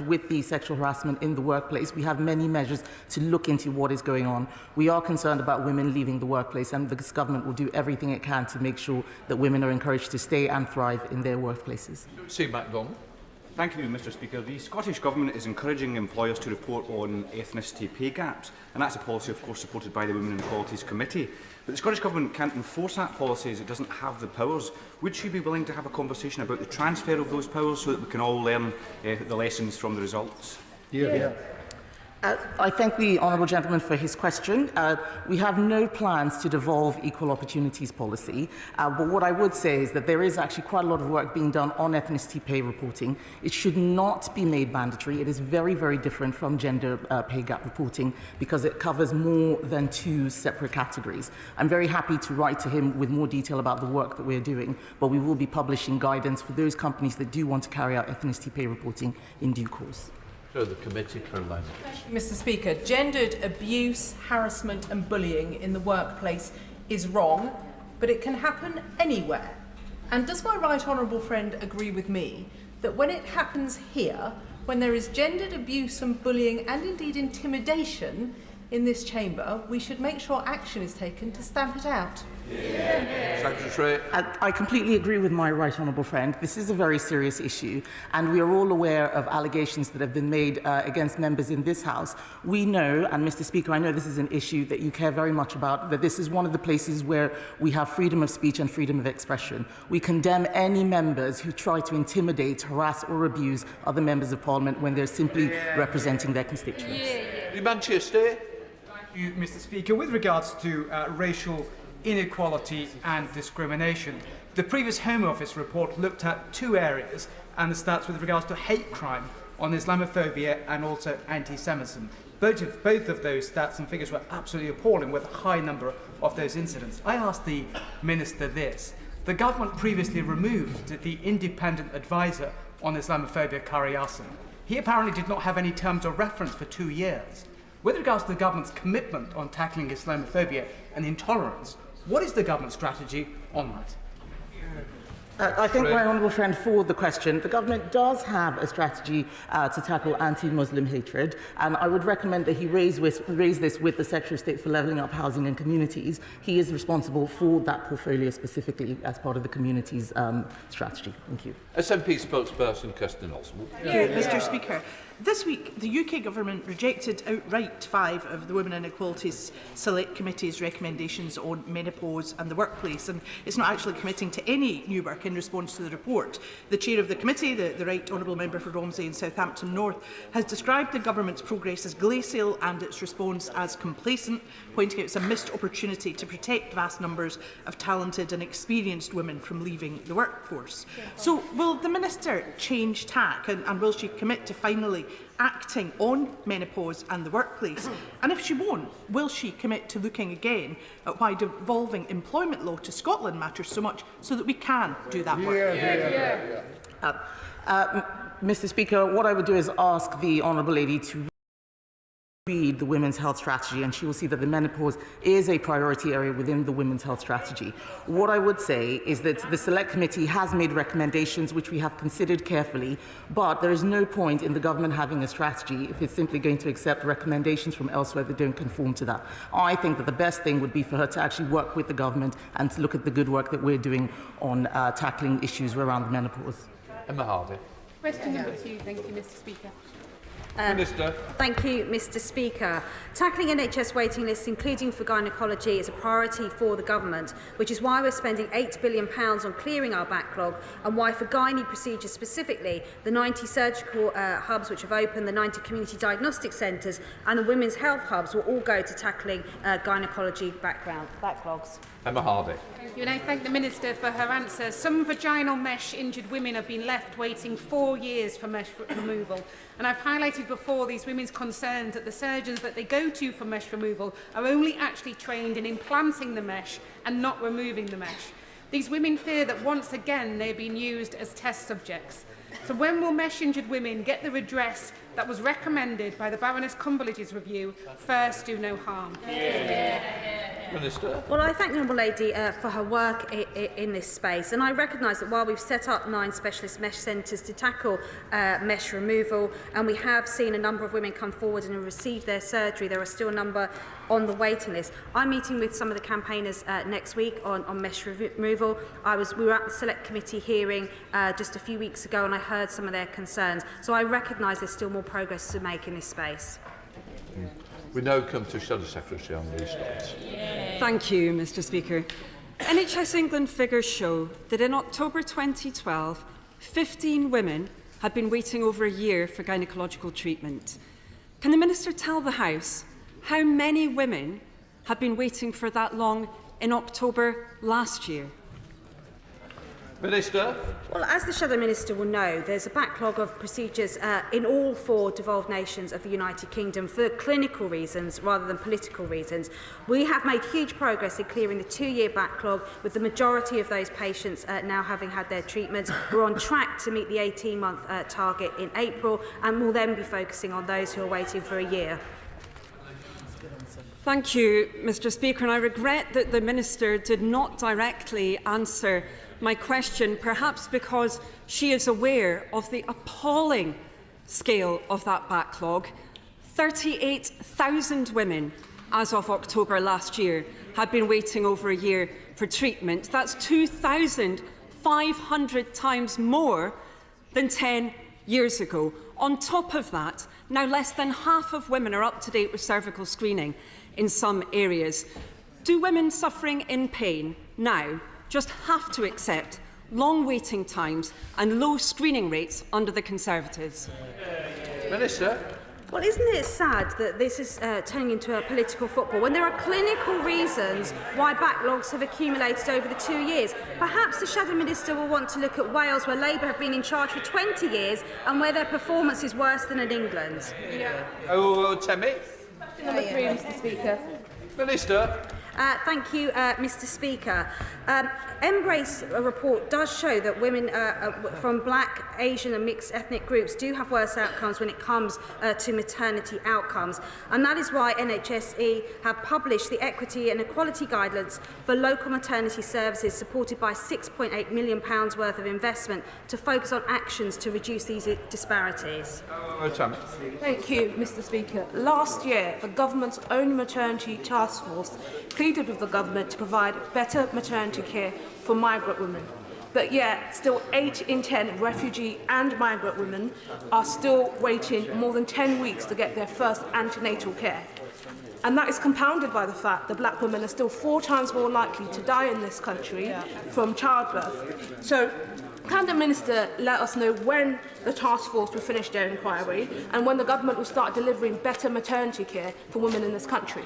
with the sexual harassment in the workplace, we have many measures to look into what is going on. We are concerned about women leaving the workplace, and this government will do everything it can to make sure that women are encouraged to stay and thrive in their workplaces. Thank you, Mr Speaker. The Scottish Government is encouraging employers to report on ethnicity pay gaps, and that's a policy, of course, supported by the Women and Equalities Committee. But the Scottish Government can't enforce that policy as it doesn't have the powers. Would she be willing to have a conversation about the transfer of those powers so that we can all learn the lessons from the results? I thank the honourable gentleman for his question. We have no plans to devolve equal opportunities policy, but what I would say is that there is actually quite a lot of work being done on ethnicity pay reporting. It should not be made mandatory. It is very, very different from gender pay gap reporting because it covers more than 2 separate categories. I'm very happy to write to him with more detail about the work that we're doing, but we will be publishing guidance for those companies that do want to carry out ethnicity pay reporting in due course. The committee, Caroline. Mr Speaker, gendered abuse, harassment and bullying in the workplace is wrong, but it can happen anywhere. And does my right honourable friend agree with me that when it happens here, when there is gendered abuse and bullying and indeed intimidation in this chamber, we should make sure action is taken to stamp it out? Secretary. I completely agree with my right honourable friend. This is a very serious issue, and we are all aware of allegations that have been made against members in this House. We know, and Mr Speaker, I know this is an issue that you care very much about, that this is one of the places where we have freedom of speech and freedom of expression. We condemn any members who try to intimidate, harass or abuse other members of Parliament when they're simply representing their constituents. Manchester. Thank you, Mr Speaker. With regards to racial inequality and discrimination, the previous Home Office report looked at 2 areas and the stats with regards to hate crime, on Islamophobia and also anti-Semitism. Both of those stats and figures were absolutely appalling, with a high number of those incidents. I asked the Minister this. The government previously removed the independent advisor on Islamophobia, Kari Yasin. He apparently did not have any terms of reference for 2 years. With regards to the government's commitment on tackling Islamophobia and intolerance, what is the government's strategy on that? I thank my honourable friend for the question. The government does have a strategy to tackle anti-Muslim hatred, and I would recommend that he raise this with the Secretary of State for Levelling Up Housing and Communities. He is responsible for that portfolio specifically as part of the community's strategy. Thank you. SNP spokesperson Kirsten Oswald. Mr Speaker, this week the UK Government rejected outright 5 of the Women and Equalities Select Committee's recommendations on menopause and the workplace, and it's not actually committing to any new work in response to the report. The chair of the committee, the Right Honourable Member for Romsey and Southampton North, has described the government's progress as glacial and its response as complacent, pointing out it's a missed opportunity to protect vast numbers of talented and experienced women from leaving the workforce. So will the Minister change tack, and will she commit to finally acting on menopause and the workplace? And if she won't, will she commit to looking again at why devolving employment law to Scotland matters so much, so that we can do that work? Mr Speaker, what I would do is ask the honourable lady to read the Women's Health Strategy, and she will see that the menopause is a priority area within the Women's Health Strategy. What I would say is that the Select Committee has made recommendations which we have considered carefully, but there is no point in the government having a strategy if it's simply going to accept recommendations from elsewhere that don't conform to that. I think that the best thing would be for her to actually work with the government and to look at the good work that we're doing on tackling issues around menopause. Emma Hardy. Question number 2. Thank you, Mr Speaker. Minister. Thank you, Mr Speaker. Tackling NHS waiting lists, including for gynaecology, is a priority for the government, which is why we're spending £8 billion on clearing our backlog, and why for gynae procedures specifically, the 90 surgical hubs which have opened, the 90 community diagnostic centres and the women's health hubs will all go to tackling gynaecology backlogs. Emma Hardy. Thank you, and I thank the Minister for her answer. Some vaginal mesh injured women have been left waiting 4 years for mesh removal, and I've highlighted before these women's concerns that the surgeons that they go to for mesh removal are only actually trained in implanting the mesh and not removing the mesh. These women fear that once again they're being used as test subjects. So when will mesh-injured women get the redress that was recommended by the Baroness Cumberledge's review, First Do No Harm? Minister. Well, I thank the Honourable Lady for her work in this space, and I recognise that while we've set up 9 specialist mesh centres to tackle mesh removal, and we have seen a number of women come forward and receive their surgery, there are still a number on the waiting list. I'm meeting with some of the campaigners next week on mesh removal. We were at the Select Committee hearing just a few weeks ago, and I heard some of their concerns. So I recognise there's still more progress to make in this space. We now come to Shadow Secretary on these slides. Thank you, Mr. Speaker. NHS England figures show that in October 2012, 15 women had been waiting over a year for gynaecological treatment. Can the Minister tell the House how many women had been waiting for that long in October last year? Minister. Well, as the Shadow Minister will know, there's a backlog of procedures in all 4 devolved nations of the United Kingdom for clinical reasons rather than political reasons. We have made huge progress in clearing the 2-year backlog, with the majority of those patients now having had their treatments. We're on track to meet the 18-month target in April, and we'll then be focusing on those who are waiting for a year. Thank you, Mr. Speaker, and I regret that the Minister did not directly answer my question, perhaps because she is aware of the appalling scale of that backlog. 38,000 women, as of October last year, had been waiting over a year for treatment. That's 2,500 times more than 10 years ago. On top of that, now less than half of women are up to date with cervical screening in some areas. Do women suffering in pain now just have to accept long waiting times and low screening rates under the Conservatives? Minister. Well, isn't it sad that this is turning into a political football when there are clinical reasons why backlogs have accumulated over the 2 years? Perhaps the Shadow Minister will want to look at Wales, where Labour have been in charge for 20 years and where their performance is worse than in England. Oh, Temi. Number 3, Mr. Speaker. Minister. Thank you, Mr. Speaker. Embrace report does show that women from Black, Asian and mixed ethnic groups do have worse outcomes when it comes to maternity outcomes. And that is why NHSE have published the Equity and Equality Guidelines for local maternity services, supported by £6.8 million worth of investment to focus on actions to reduce these disparities. Thank you, Mr. Speaker. Last year, the government's own maternity task force pleaded with the government to provide better maternity care for migrant women. But yet, still 8 in 10 refugee and migrant women are still waiting more than 10 weeks to get their first antenatal care. And that is compounded by the fact that black women are still 4 times more likely to die in this country from childbirth. So, can the Minister let us know when the task force will finish their inquiry and when the government will start delivering better maternity care for women in this country?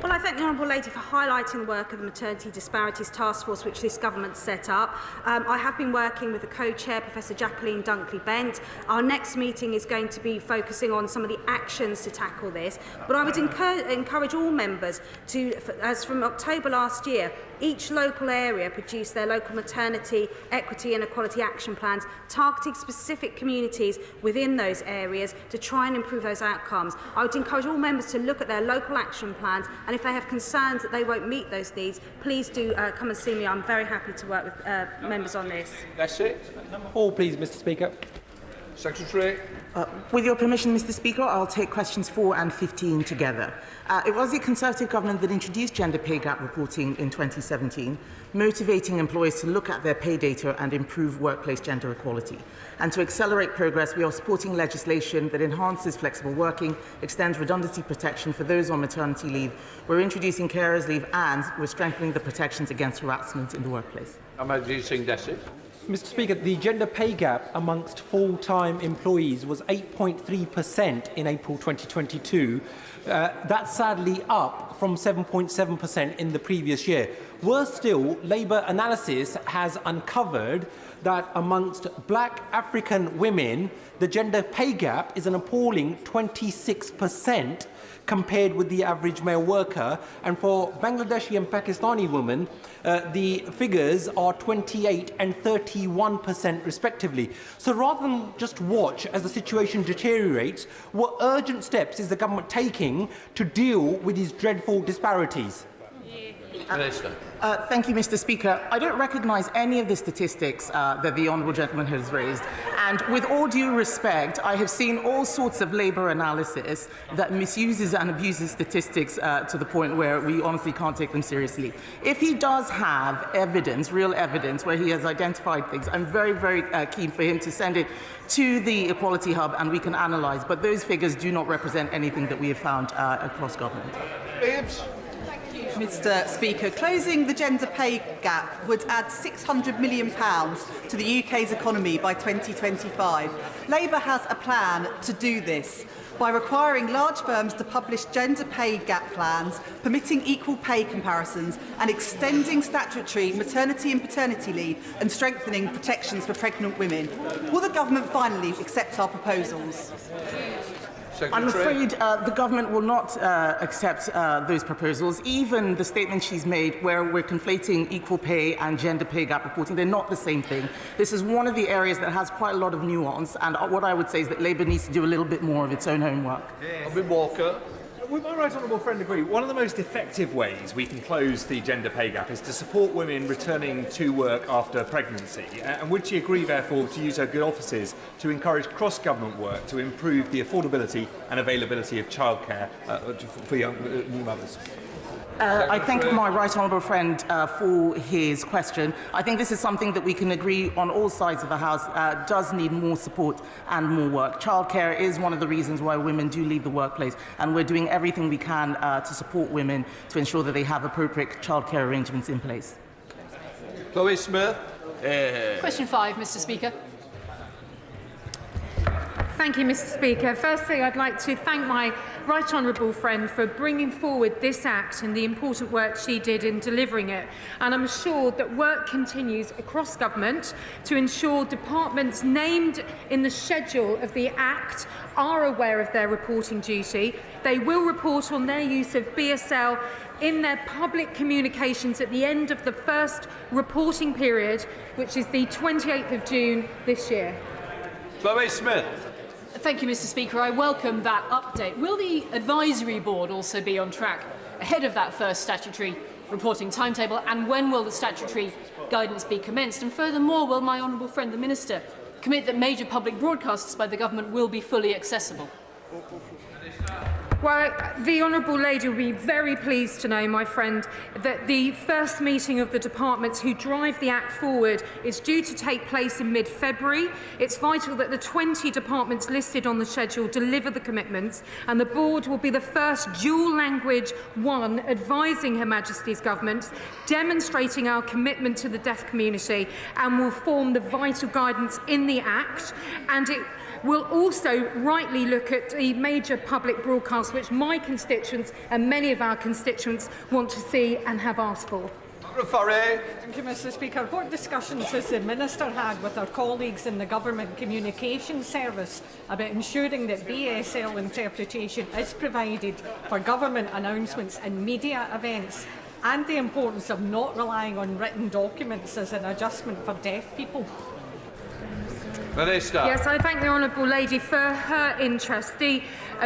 Well, I thank the Honourable Lady for highlighting the work of the Maternity Disparities Task Force, which this government set up. I have been working with the co-chair, Professor Jacqueline Dunkley-Bent. Our next meeting is going to be focusing on some of the actions to tackle this. But I would encourage all members to, as from October last year, each local area produced their local maternity, equity and equality action plans, targeting specific communities within those areas to try and improve those outcomes. I would encourage all members to look at their local action plans, and if they have concerns that they won't meet those needs, please do come and see me. I'm very happy to work with members on this. That's it. Number 4, please, Mr. Speaker. Secretary. With your permission, Mr. Speaker, I'll take questions 4 and 15 together. It was the Conservative government that introduced gender pay gap reporting in 2017, motivating employers to look at their pay data and improve workplace gender equality. And to accelerate progress, we are supporting legislation that enhances flexible working, extends redundancy protection for those on maternity leave. We're introducing carers leave, and we're strengthening the protections against harassment in the workplace. Mr. Speaker, the gender pay gap amongst full-time employees was 8.3% in April 2022. That's sadly up from 7.7% in the previous year. Worse still, Labour analysis has uncovered that amongst black African women, the gender pay gap is an appalling 26% compared with the average male worker. And for Bangladeshi and Pakistani women, the figures are 28 and 31% respectively. So rather than just watch as the situation deteriorates, what urgent steps is the government taking to deal with these dreadful disparities? Thank you, Mr. Speaker. I don't recognise any of the statistics that the honourable gentleman has raised. And with all due respect, I have seen all sorts of labour analysis that misuses and abuses statistics to the point where we honestly can't take them seriously. If he does have evidence, real evidence, where he has identified things, I'm very, very keen for him to send it to the Equality Hub and we can analyse. But those figures do not represent anything that we have found across government. Mr. Speaker, closing the gender pay gap would add £600 million to the UK's economy by 2025. Labour has a plan to do this by requiring large firms to publish gender pay gap plans, permitting equal pay comparisons and extending statutory maternity and paternity leave and strengthening protections for pregnant women. Will the government finally accept our proposals? I'm afraid the government will not accept those proposals. Even the statement she's made where we're conflating equal pay and gender pay gap reporting, they're not the same thing. This is one of the areas that has quite a lot of nuance, and what I would say is that Labour needs to do a little bit more of its own homework. Walker. Would my right honourable friend agree? One of the most effective ways we can close the gender pay gap is to support women returning to work after pregnancy. And would she agree, therefore, to use her good offices to encourage cross-government work to improve the affordability and availability of childcare for young new mothers? I thank my right honourable friend for his question. I think this is something that we can agree on all sides of the House does need more support and more work. Childcare is one of the reasons why women do leave the workplace, and we're doing everything we can to support women to ensure that they have appropriate childcare arrangements in place. Chloe Smith. Question 5, Mr. Speaker. Thank you, Mr. Speaker. Firstly, I'd like to thank my right honourable friend for bringing forward this Act and the important work she did in delivering it. And I'm assured that work continues across government to ensure departments named in the schedule of the Act are aware of their reporting duty. They will report on their use of BSL in their public communications at the end of the first reporting period, which is the 28th of June this year. Chloe Smith. Thank you, Mr. Speaker. I welcome that update. Will the advisory board also be on track ahead of that first statutory reporting timetable? And when will the statutory guidance be commenced? And furthermore, will my honourable friend the Minister commit that major public broadcasts by the government will be fully accessible? Well, the Honourable Lady will be very pleased to know, my friend, that the first meeting of the departments who drive the Act forward is due to take place in mid-February. It's vital that the 20 departments listed on the schedule deliver the commitments, and the board will be the first dual-language one advising Her Majesty's government, demonstrating our commitment to the deaf community, and will form the vital guidance in the Act. And it will also rightly look at the major public broadcasts which my constituents and many of our constituents want to see and have asked for. Thank you, Mr. Speaker. What discussions has the Minister had with our colleagues in the Government Communications Service about ensuring that BSL interpretation is provided for government announcements and media events, and the importance of not relying on written documents as an adjustment for deaf people? Minister. Yes, I thank the Honourable Lady for her interest. The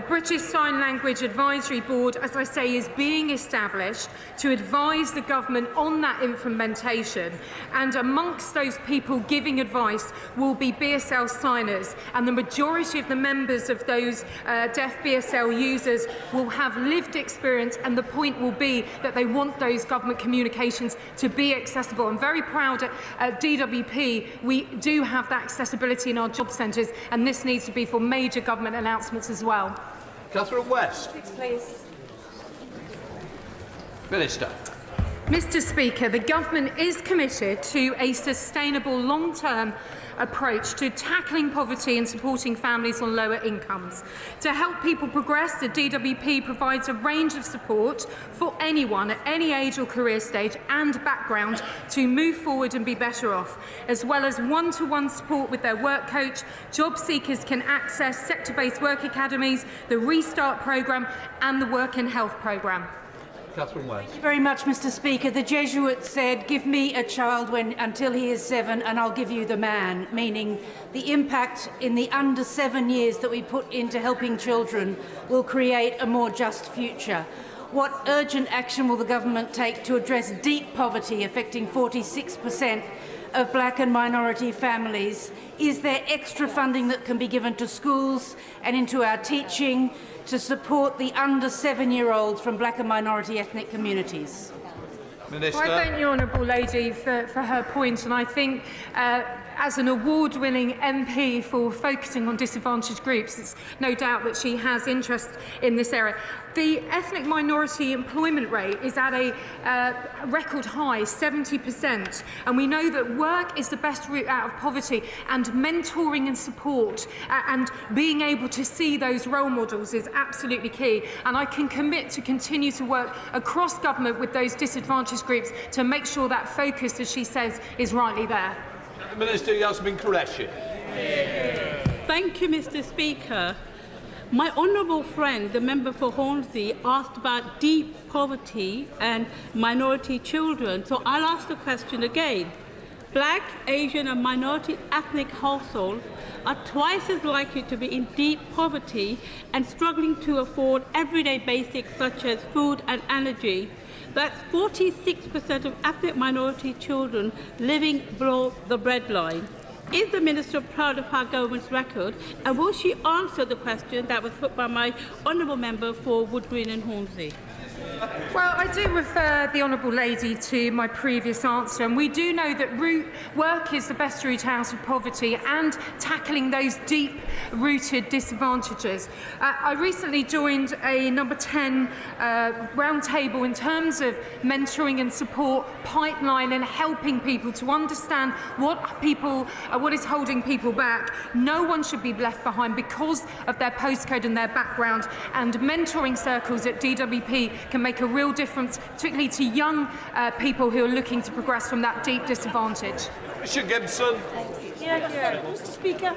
British Sign Language Advisory Board, as I say, is being established to advise the government on that implementation. And amongst those people giving advice will be BSL signers. And the majority of the members of those deaf BSL users will have lived experience, and the point will be that they want those government communications to be accessible. I'm very proud at DWP we do have that accessibility in our job centres, and this needs to be for major government announcements as well. Catherine West. Please. Minister. Mr. Speaker, the government is committed to a sustainable long-term approach to tackling poverty and supporting families on lower incomes. To help people progress, the DWP provides a range of support for anyone at any age or career stage and background to move forward and be better off, as well as one-to-one support with their work coach. Job seekers can access sector-based work academies, the Restart programme and the Work and Health programme. Thank you very much, Mr. Speaker. The Jesuit said, "Give me a child until he is 7 and I'll give you the man," meaning the impact in the under 7 years that we put into helping children will create a more just future. What urgent action will the government take to address deep poverty affecting 46% of black and minority families? Is there extra funding that can be given to schools and into our teaching to support the under 7-year-olds from black and minority ethnic communities? Minister. I thank the honourable lady for her point, and I think as an award-winning MP for focusing on disadvantaged groups, it's no doubt that she has interest in this area. The ethnic minority employment rate is at a record high, 70%, and we know that work is the best route out of poverty, and mentoring and support and being able to see those role models is absolutely key. And I can commit to continue to work across government with those disadvantaged groups to make sure that focus, as she says, is rightly there. Minister Yasmin Qureshi. Thank you, Mr. Speaker. My honourable friend, the member for Hornsey, asked about deep poverty and minority children, so I'll ask the question again. Black, Asian and minority ethnic households are twice as likely to be in deep poverty and struggling to afford everyday basics such as food and energy. That's 46% of ethnic minority children living below the breadline. Is the Minister proud of her government's record, and will she answer the question that was put by my honourable member for Wood Green and Hornsey? Well, I do refer the honourable lady to my previous answer, and we do know that work is the best route out of poverty and tackling those deep-rooted disadvantages. I recently joined a number 10 roundtable in terms of mentoring and support pipeline and helping people to understand what is holding people back. No one should be left behind because of their postcode and their background, and mentoring circles at DWP can make a real difference, particularly to young people who are looking to progress from that deep disadvantage. Mr. Gibson. Mr. Speaker.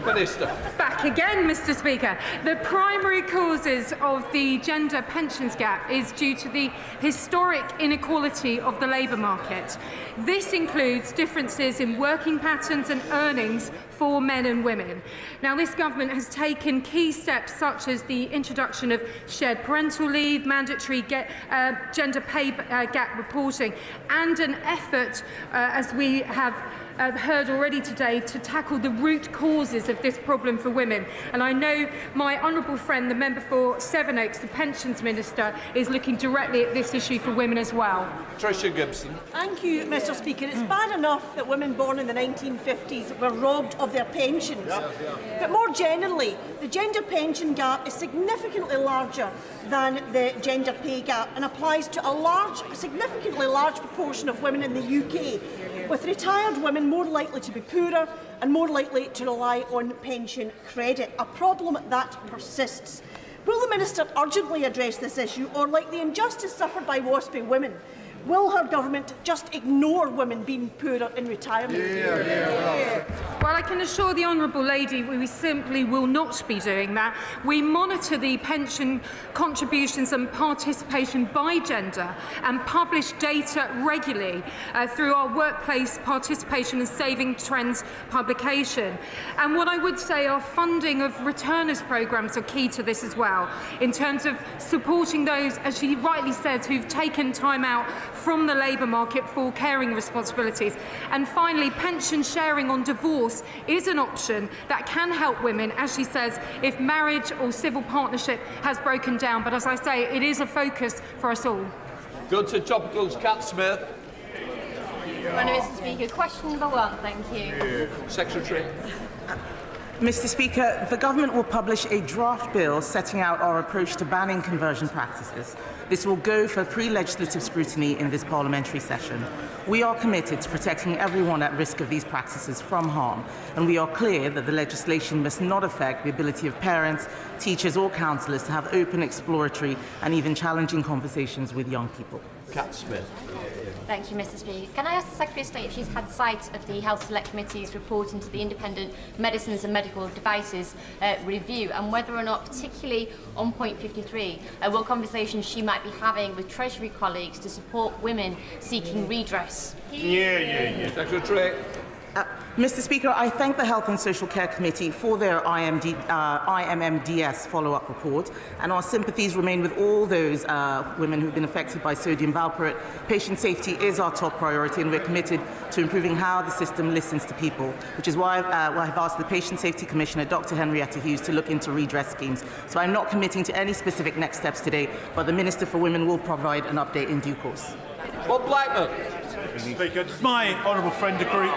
Minister. Back again, Mr. Speaker. The primary causes of the gender pensions gap is due to the historic inequality of the labour market. This includes differences in working patterns and earnings for men and women. Now, this government has taken key steps such as the introduction of shared parental leave, mandatory gender pay gap reporting, and an effort, as we have heard already today, to tackle the root causes of this problem for women. And I know my honourable friend, the member for Sevenoaks, the Pensions Minister, is looking directly at this issue for women as well. Tricia Gibson. Thank you, Mr. Speaker. It's bad enough that women born in the 1950s were robbed of their pensions. But more generally, the gender pension gap is significantly larger than the gender pay gap and applies to a significantly large proportion of women in the UK, with retired women more likely to be poorer and more likely to rely on pension credit, a problem that persists. Will the Minister urgently address this issue, or, like the injustice suffered by WASPy women, will her government just ignore women being poorer in retirement? Well, I can assure the honourable lady we simply will not be doing that. We monitor the pension contributions and participation by gender and publish data regularly through our workplace participation and saving trends publication. And what I would say, our funding of returners programmes are key to this as well, in terms of supporting those, as she rightly says, who've taken time out from the labour market for caring responsibilities. And finally, pension sharing on divorce is an option that can help women, as she says, if marriage or civil partnership has broken down. But as I say, it is a focus for us all. Go to Topicals, Cat Smith. Mr. Speaker, question number 1, thank you. Secretary. Mr. Speaker, the government will publish a draft bill setting out our approach to banning conversion practices. This will go for pre-legislative scrutiny in this parliamentary session. We are committed to protecting everyone at risk of these practices from harm, and we are clear that the legislation must not affect the ability of parents, teachers or counsellors to have open, exploratory and even challenging conversations with young people. Cat Smith. Thank you, Mr. Speaker. Can I ask the Secretary of State if she's had sight of the Health Select Committee's report into the Independent Medicines and Medical Devices review, and whether or not, particularly on point 53, what conversations she might be having with Treasury colleagues to support women seeking redress? Yeah. Secretary. Mr. Speaker, I thank the Health and Social Care Committee for their IMMDS follow-up report, and our sympathies remain with all those women who've been affected by sodium valproate. Patient safety is our top priority, and we're committed to improving how the system listens to people, which is why I've asked the Patient Safety Commissioner, Dr. Henrietta Hughes, to look into redress schemes. So I'm not committing to any specific next steps today, but the Minister for Women will provide an update in due course. Bob Blackman. Mr. Speaker, does my honourable friend agree?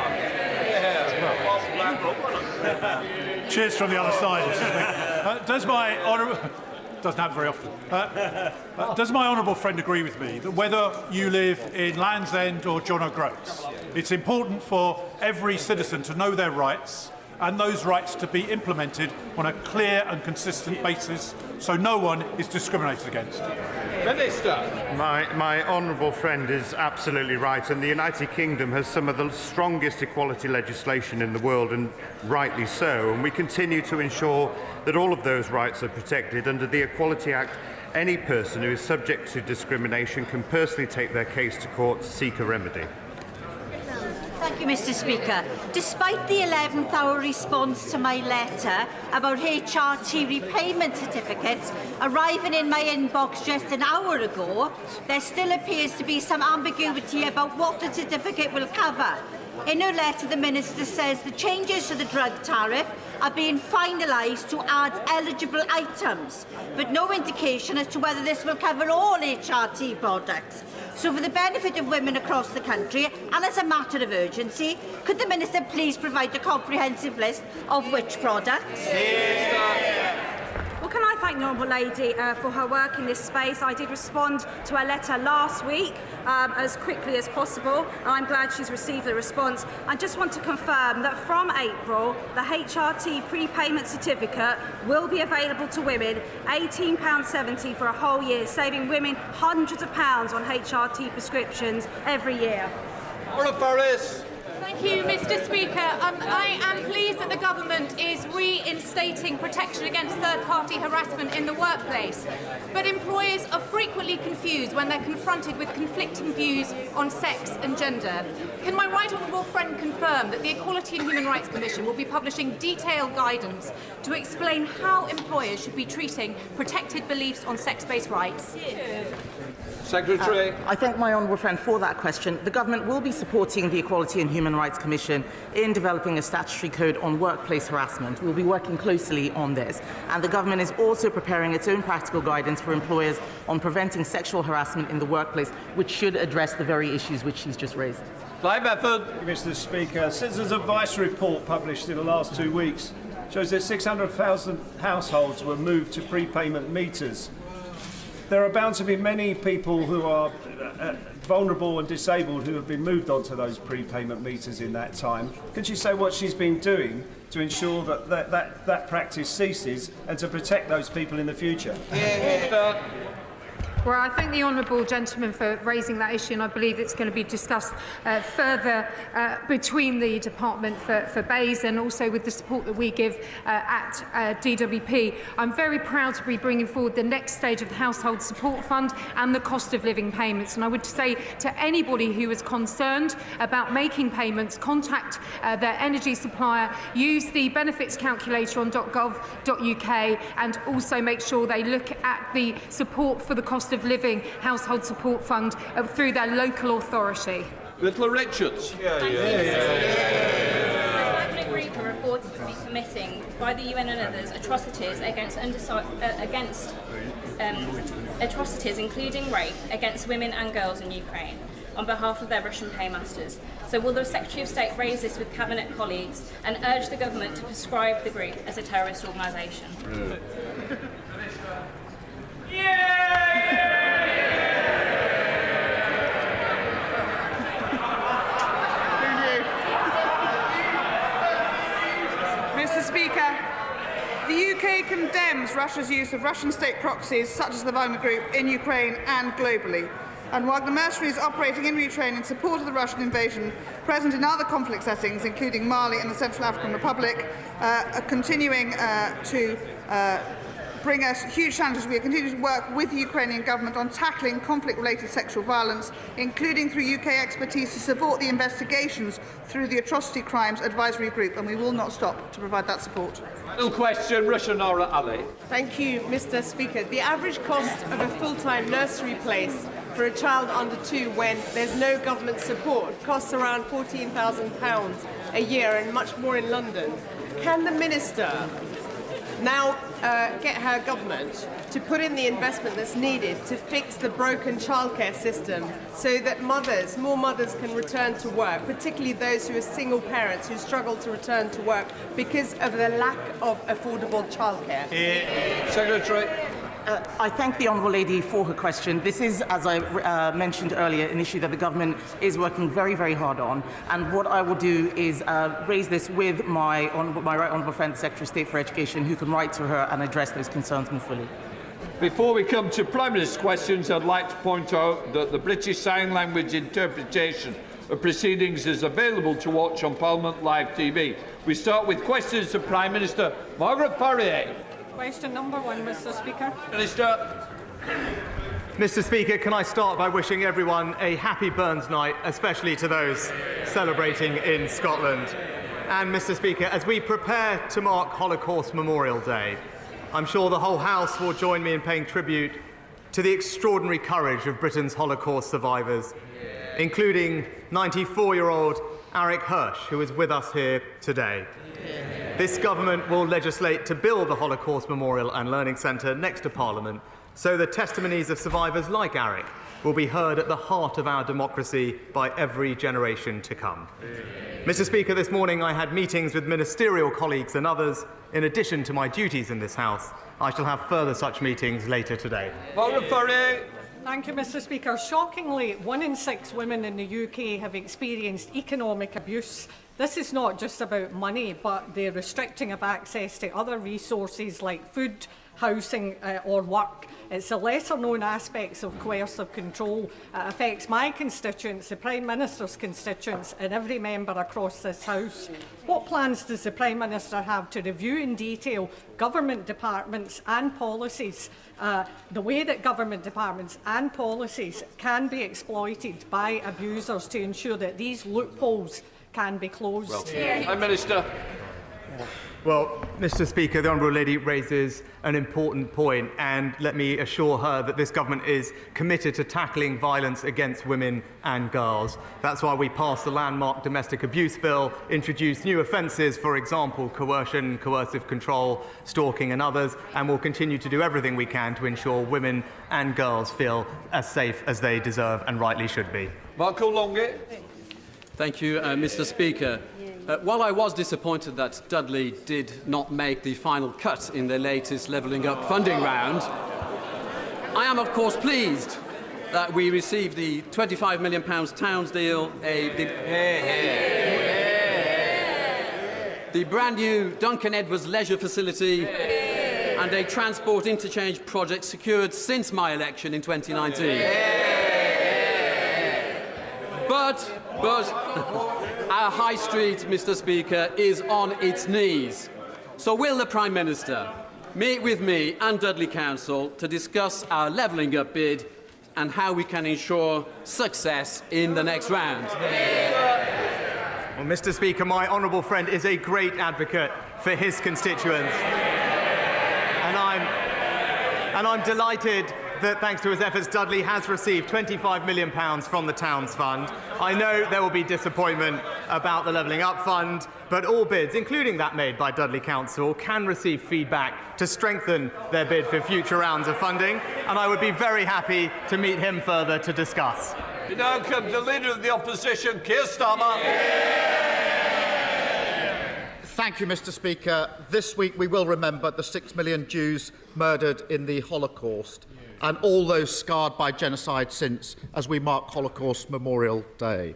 Cheers from the other side. Does my honourable... Doesn't happen very often. Does my honourable friend agree with me that whether you live in Land's End or John O'Groats, it's important for every citizen to know their rights and those rights to be implemented on a clear and consistent basis so no one is discriminated against? Minister. My honourable friend is absolutely right, and the United Kingdom has some of the strongest equality legislation in the world, and rightly so, and we continue to ensure that all of those rights are protected. Under the Equality Act, any person who is subject to discrimination can personally take their case to court to seek a remedy. Thank you, Mr. Speaker. Despite the 11th hour response to my letter about HRT repayment certificates arriving in my inbox just an hour ago, there still appears to be some ambiguity about what the certificate will cover. In her letter, the Minister says the changes to the drug tariff are being finalised to add eligible items, but no indication as to whether this will cover all HRT products. So for the benefit of women across the country, and as a matter of urgency, could the Minister please provide a comprehensive list of which products? Well, can I thank the Honourable Lady for her work in this space? I did respond to her letter last week as quickly as possible, and I'm glad she's received the response. I just want to confirm that from April, the HRT prepayment certificate will be available to women, £18.70 for a whole year, saving women hundreds of pounds on HRT prescriptions every year. Laura Ferris. Thank you, Mr. Speaker. I am pleased that the government is reinstating protection against third-party harassment in the workplace. But employers are frequently confused when they're confronted with conflicting views on sex and gender. Can my right honourable friend confirm that the Equality and Human Rights Commission will be publishing detailed guidance to explain how employers should be treating protected beliefs on sex-based rights? Secretary. I thank my honourable friend for that question. The government will be supporting the Equality and Human Rights Commission in developing a statutory code on workplace harassment. We'll be working closely on this. And the government is also preparing its own practical guidance for employers on preventing sexual harassment in the workplace, which should address the very issues which she's just raised. Clive Efford. Mr. Speaker, Citizens Advice report published in the last 2 weeks shows that 600,000 households were moved to prepayment meters. There are bound to be many people who are vulnerable and disabled who have been moved onto those prepayment meters in that time. Could she say what she's been doing to ensure that practice ceases and to protect those people in the future? Well, I thank the honourable gentleman for raising that issue, and I believe it's going to be discussed further between the Department for Bays and also with the support that we give at DWP. I'm very proud to be bringing forward the next stage of the Household Support Fund and the cost of living payments. And I would say to anybody who is concerned about making payments, contact their energy supplier, use the benefits calculator on .gov.uk, and also make sure they look at the support for the cost of living household support fund through their local authority. Little Richards. Climate Group are reported to be committing, by the UN and others, atrocities atrocities including rape against women and girls in Ukraine. on behalf of their Russian paymasters. So will the Secretary of State raise this with Cabinet colleagues and urge the government to prescribe the group as a terrorist organisation? Mr. Speaker, the UK condemns Russia's use of Russian state proxies such as the Wagner Group in Ukraine and globally. And Wagner mercenaries operating in Ukraine in support of the Russian invasion, present in other conflict settings, including Mali and the Central African Republic, are continuing to bring us huge challenges. We are continuing to work with the Ukrainian government on tackling conflict-related sexual violence, including through UK expertise to support the investigations through the Atrocity Crimes Advisory Group, and we will not stop to provide that support. Final question, Russia Nora Ali. Thank you, Mr. Speaker. The average cost of a full-time nursery place for a child under 2 when there's no government support costs around £14,000 a year, and much more in London. Can the Minister now get her government to put in the investment that's needed to fix the broken childcare system so that more mothers can return to work, particularly those who are single parents who struggle to return to work because of the lack of affordable childcare? Secretary. I thank the Honourable Lady for her question. This is, as I mentioned earlier, an issue that the government is working very, very hard on. And what I will do is raise this with my right honourable friend, the Secretary of State for Education, who can write to her and address those concerns more fully. Before we come to Prime Minister's questions, I'd like to point out that the British Sign Language interpretation of proceedings is available to watch on Parliament Live TV. We start with questions to Prime Minister Margaret Parrier. Question number 1, Mr. Speaker. Minister. Mr. Speaker, can I start by wishing everyone a happy Burns Night, especially to those celebrating in Scotland. And, Mr. Speaker, as we prepare to mark Holocaust Memorial Day, I'm sure the whole House will join me in paying tribute to the extraordinary courage of Britain's Holocaust survivors, including 94-year-old Eric Hirsch, who is with us here today. This government will legislate to build the Holocaust Memorial and Learning Centre next to Parliament, so the testimonies of survivors like Eric will be heard at the heart of our democracy by every generation to come. Mr. Speaker, this morning I had meetings with ministerial colleagues and others. In addition to my duties in this House, I shall have further such meetings later today. Thank you, Mr. Speaker. Shockingly, 1 in 6 women in the UK have experienced economic abuse. This is not just about money, but the restricting of access to other resources like food, housing or work. It's the lesser-known aspects of coercive control. It affects my constituents, the Prime Minister's constituents, and every member across this House. What plans does the Prime Minister have to review in detail government departments and policies, the way that government departments and policies can be exploited by abusers to ensure that these loopholes can be closed? Well, Prime Minister. Well, Mr. Speaker, the Honourable Lady raises an important point, and let me assure her that this government is committed to tackling violence against women and girls. That's why we passed the landmark Domestic Abuse Bill, introduced new offences, for example, coercion, coercive control, stalking and others, and will continue to do everything we can to ensure women and girls feel as safe as they deserve and rightly should be. Marco Longe. Thank you, Mr. Speaker. While I was disappointed that Dudley did not make the final cut in the latest Levelling Up funding round, I am, of course, pleased that we received the £25 million Towns deal, the brand new Duncan Edwards leisure facility, and a transport interchange project secured since my election in 2019. But our high street, Mr. Speaker, is on its knees. So will the Prime Minister meet with me and Dudley Council to discuss our levelling up bid and how we can ensure success in the next round? Well, Mr. Speaker, my honourable friend is a great advocate for his constituents. And I'm delighted that, thanks to his efforts, Dudley has received £25 million from the Towns Fund. I know there will be disappointment about the Levelling Up Fund, but all bids, including that made by Dudley Council, can receive feedback to strengthen their bid for future rounds of funding, and I would be very happy to meet him further to discuss. We now come to the Leader of the Opposition, Keir Starmer. Thank you, Mr. Speaker. This week we will remember the 6 million Jews murdered in the Holocaust and all those scarred by genocide since, as we mark Holocaust Memorial Day.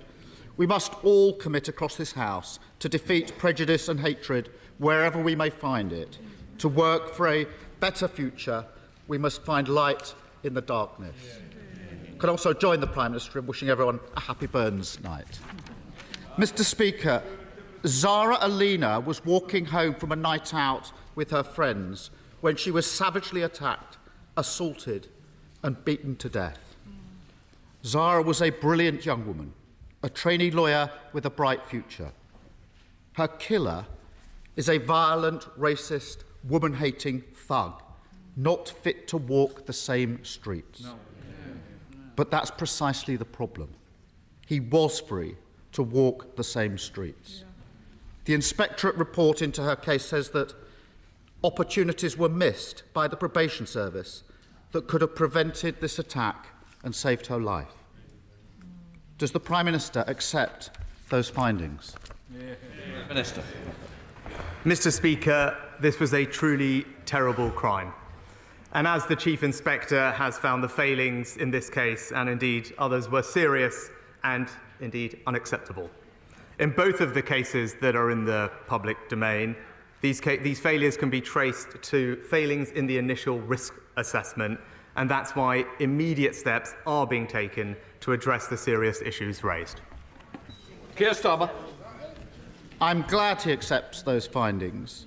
We must all commit across this House to defeat prejudice and hatred wherever we may find it. To work for a better future, we must find light in the darkness. I can also join the Prime Minister in wishing everyone a happy Burns night. Mr. Speaker, Zara Alina was walking home from a night out with her friends when she was savagely attacked, assaulted and beaten to death. Zara was a brilliant young woman, a trainee lawyer with a bright future. Her killer is a violent, racist, woman-hating thug, not fit to walk the same streets. No. But that's precisely the problem. He was free to walk the same streets. The inspectorate report into her case says that opportunities were missed by the probation service that could have prevented this attack and saved her life. Does the Prime Minister accept those findings? Minister. Mr. Speaker, this was a truly terrible crime. And as the Chief Inspector has found, the failings in this case, and indeed others, were serious and indeed unacceptable. In both of the cases that are in the public domain, these failures can be traced to failings in the initial risk assessment, and that's why immediate steps are being taken to address the serious issues raised. Keir Starmer. I'm glad he accepts those findings.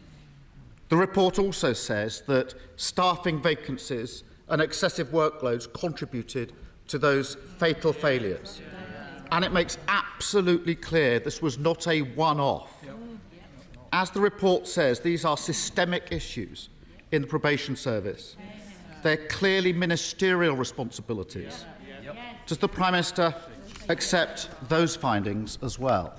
The report also says that staffing vacancies and excessive workloads contributed to those fatal failures. And it makes absolutely clear this was not a one-off. As the report says, these are systemic issues in the probation service. They're clearly ministerial responsibilities. Does the Prime Minister accept those findings as well?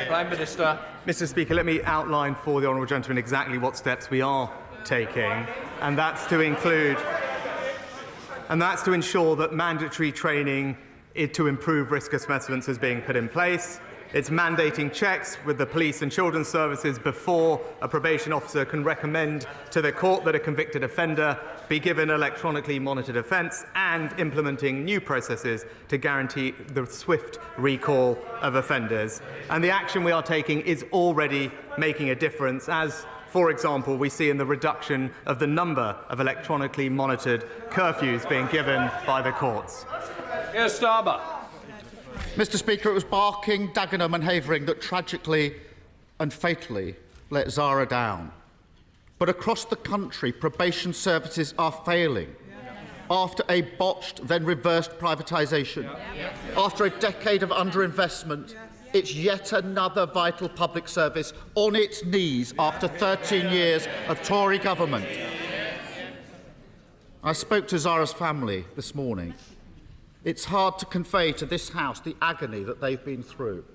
Prime Minister. Mr. Speaker, let me outline for the honourable gentleman exactly what steps we are taking, and that's to ensure that mandatory training to improve risk assessments is being put in place. It's mandating checks with the police and children's services before a probation officer can recommend to the court that a convicted offender be given electronically monitored offence, and implementing new processes to guarantee the swift recall of offenders. And the action we are taking is already making a difference, as, for example, we see in the reduction of the number of electronically monitored curfews being given by the courts. Keir Starmer. Mr. Speaker, it was Barking, Dagenham and Havering that tragically and fatally let Zara down. But across the country, probation services are failing. After a botched, then reversed privatisation, after a decade of underinvestment, it's yet another vital public service on its knees after 13 years of Tory government. I spoke to Zara's family this morning. It's hard to convey to this House the agony that they've been through.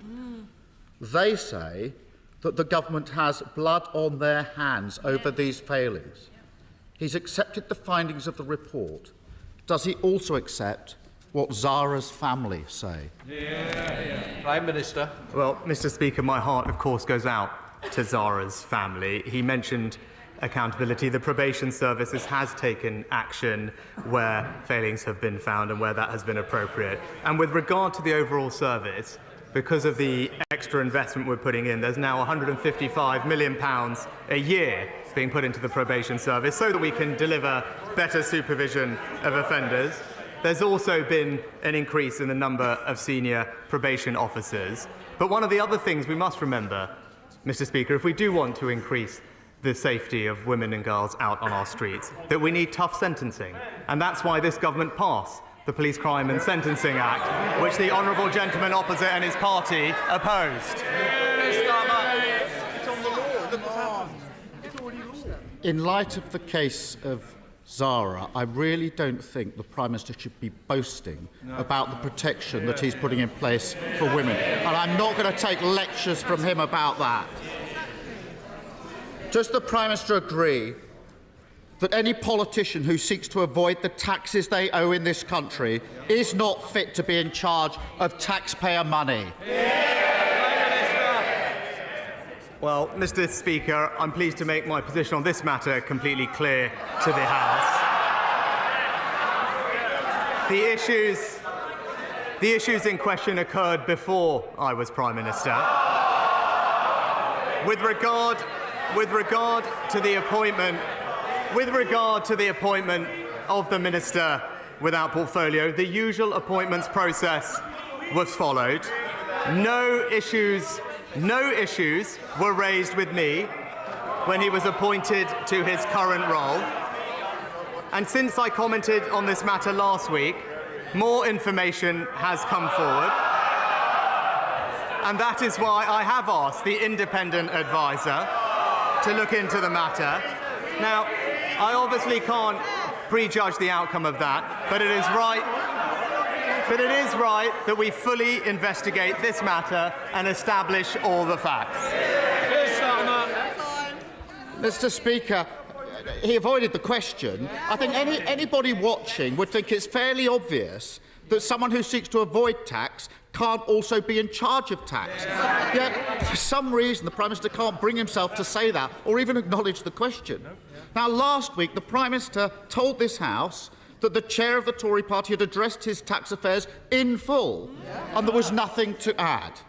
They say that the government has blood on their hands over these failings. He's accepted the findings of the report. Does he also accept what Zara's family say? Prime Minister. Well, Mr. Speaker, my heart, of course, goes out to Zara's family. He mentioned accountability. The probation services has taken action where failings have been found and where that has been appropriate. And with regard to the overall service, because of the extra investment we're putting in, there's now £155 million a year being put into the probation service so that we can deliver better supervision of offenders. There's also been an increase in the number of senior probation officers. But one of the other things we must remember, Mr. Speaker, if we do want to increase the safety of women and girls out on our streets, that we need tough sentencing. And that's why this government passed the Police Crime and Sentencing Act, which the honourable gentleman opposite and his party opposed. In light of the case of Zara, I really don't think the Prime Minister should be boasting about the protection that he's putting in place for women. And I'm not going to take lectures from him about that. Does the Prime Minister agree that any politician who seeks to avoid the taxes they owe in this country is not fit to be in charge of taxpayer money? Well, Mr. Speaker, I'm pleased to make my position on this matter completely clear to the House. The issues in question occurred before I was Prime Minister. With regard to the appointment of the Minister without portfolio, the usual appointments process was followed. No issues were raised with me when he was appointed to his current role. And since I commented on this matter last week, more information has come forward. And that is why I have asked the independent advisor to look into the matter. Now, I obviously can't prejudge the outcome of that, but it is right that we fully investigate this matter and establish all the facts. Mr. Speaker, he avoided the question. I think anybody watching would think it's fairly obvious that someone who seeks to avoid tax can't also be in charge of tax. Yet, for some reason, the Prime Minister can't bring himself to say that or even acknowledge the question. Now, last week, the Prime Minister told this House that the chair of the Tory party had addressed his tax affairs in full and there was nothing to add.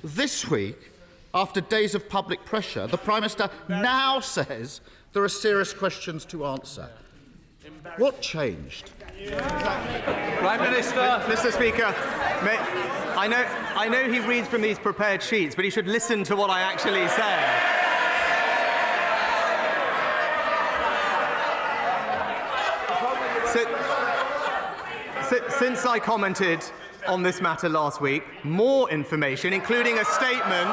This week, after days of public pressure, the Prime Minister now says there are serious questions to answer. What changed? Prime Minister. Mr. Speaker, I know he reads from these prepared sheets, but he should listen to what I actually say. Since I commented on this matter last week, more information, including a statement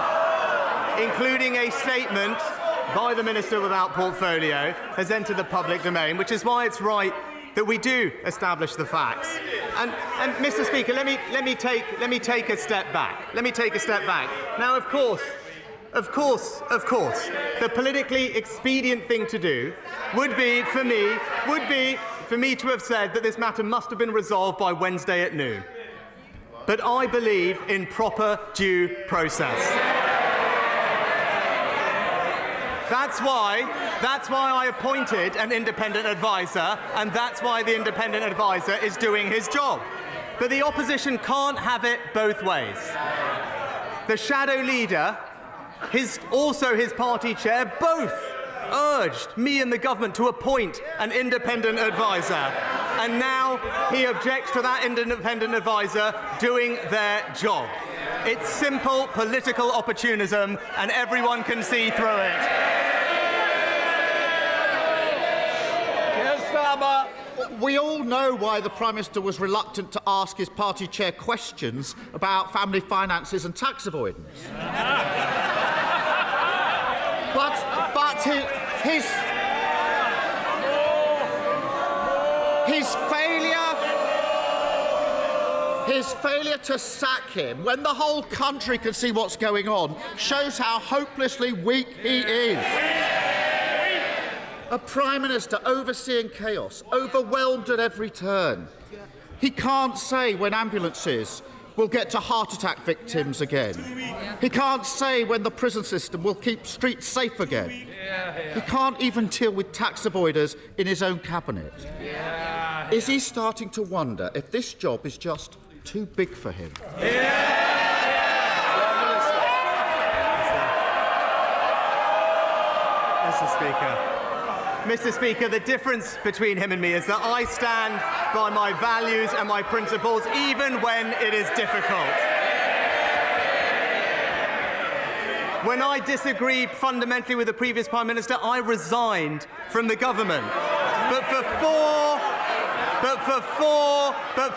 by the Minister without portfolio, has entered the public domain, which is why it's right that we do establish the facts. And Mr. Speaker, let me take a step back. Now, of course, the politically expedient thing to do would be for me to have said that this matter must have been resolved by Wednesday at noon. But I believe in proper due process. That's why I appointed an independent advisor, and that's why the independent advisor is doing his job. But the opposition can't have it both ways. The shadow leader, also his party chair, both urged me and the government to appoint an independent advisor. And now he objects to that independent advisor doing their job. It's simple political opportunism, and everyone can see through it. Keir Starmer. We all know why the Prime Minister was reluctant to ask his party chair questions about family finances and tax avoidance. But his failure to sack him when the whole country can see what's going on shows how hopelessly weak he is. A Prime Minister overseeing chaos, overwhelmed at every turn. He can't say when ambulances will get to heart attack victims again. He can't say when the prison system will keep streets safe again. He can't even deal with tax avoiders in his own cabinet. Is he starting to wonder if this job is just too big for him? Mr. Speaker, the difference between him and me is that I stand by my values and my principles even when it is difficult. When I disagreed fundamentally with the previous Prime Minister, I resigned from the government. But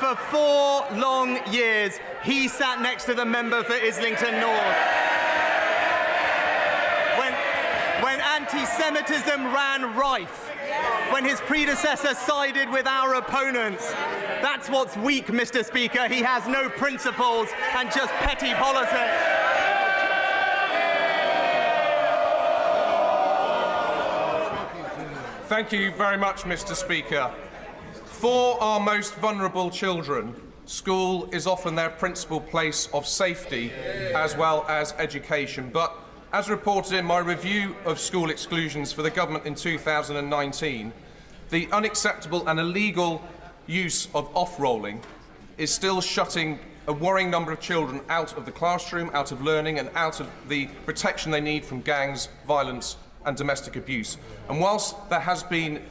for four long years, he sat next to the member for Islington North. When anti-Semitism ran rife, when his predecessor sided with our opponents. That's what's weak, Mr. Speaker. He has no principles and just petty politics. Thank you very much, Mr. Speaker. For our most vulnerable children, school is often their principal place of safety as well as education. But as reported in my review of school exclusions for the government in 2019, the unacceptable and illegal use of off-rolling is still shutting a worrying number of children out of the classroom, out of learning and out of the protection they need from gangs, violence and domestic abuse. And whilst there has been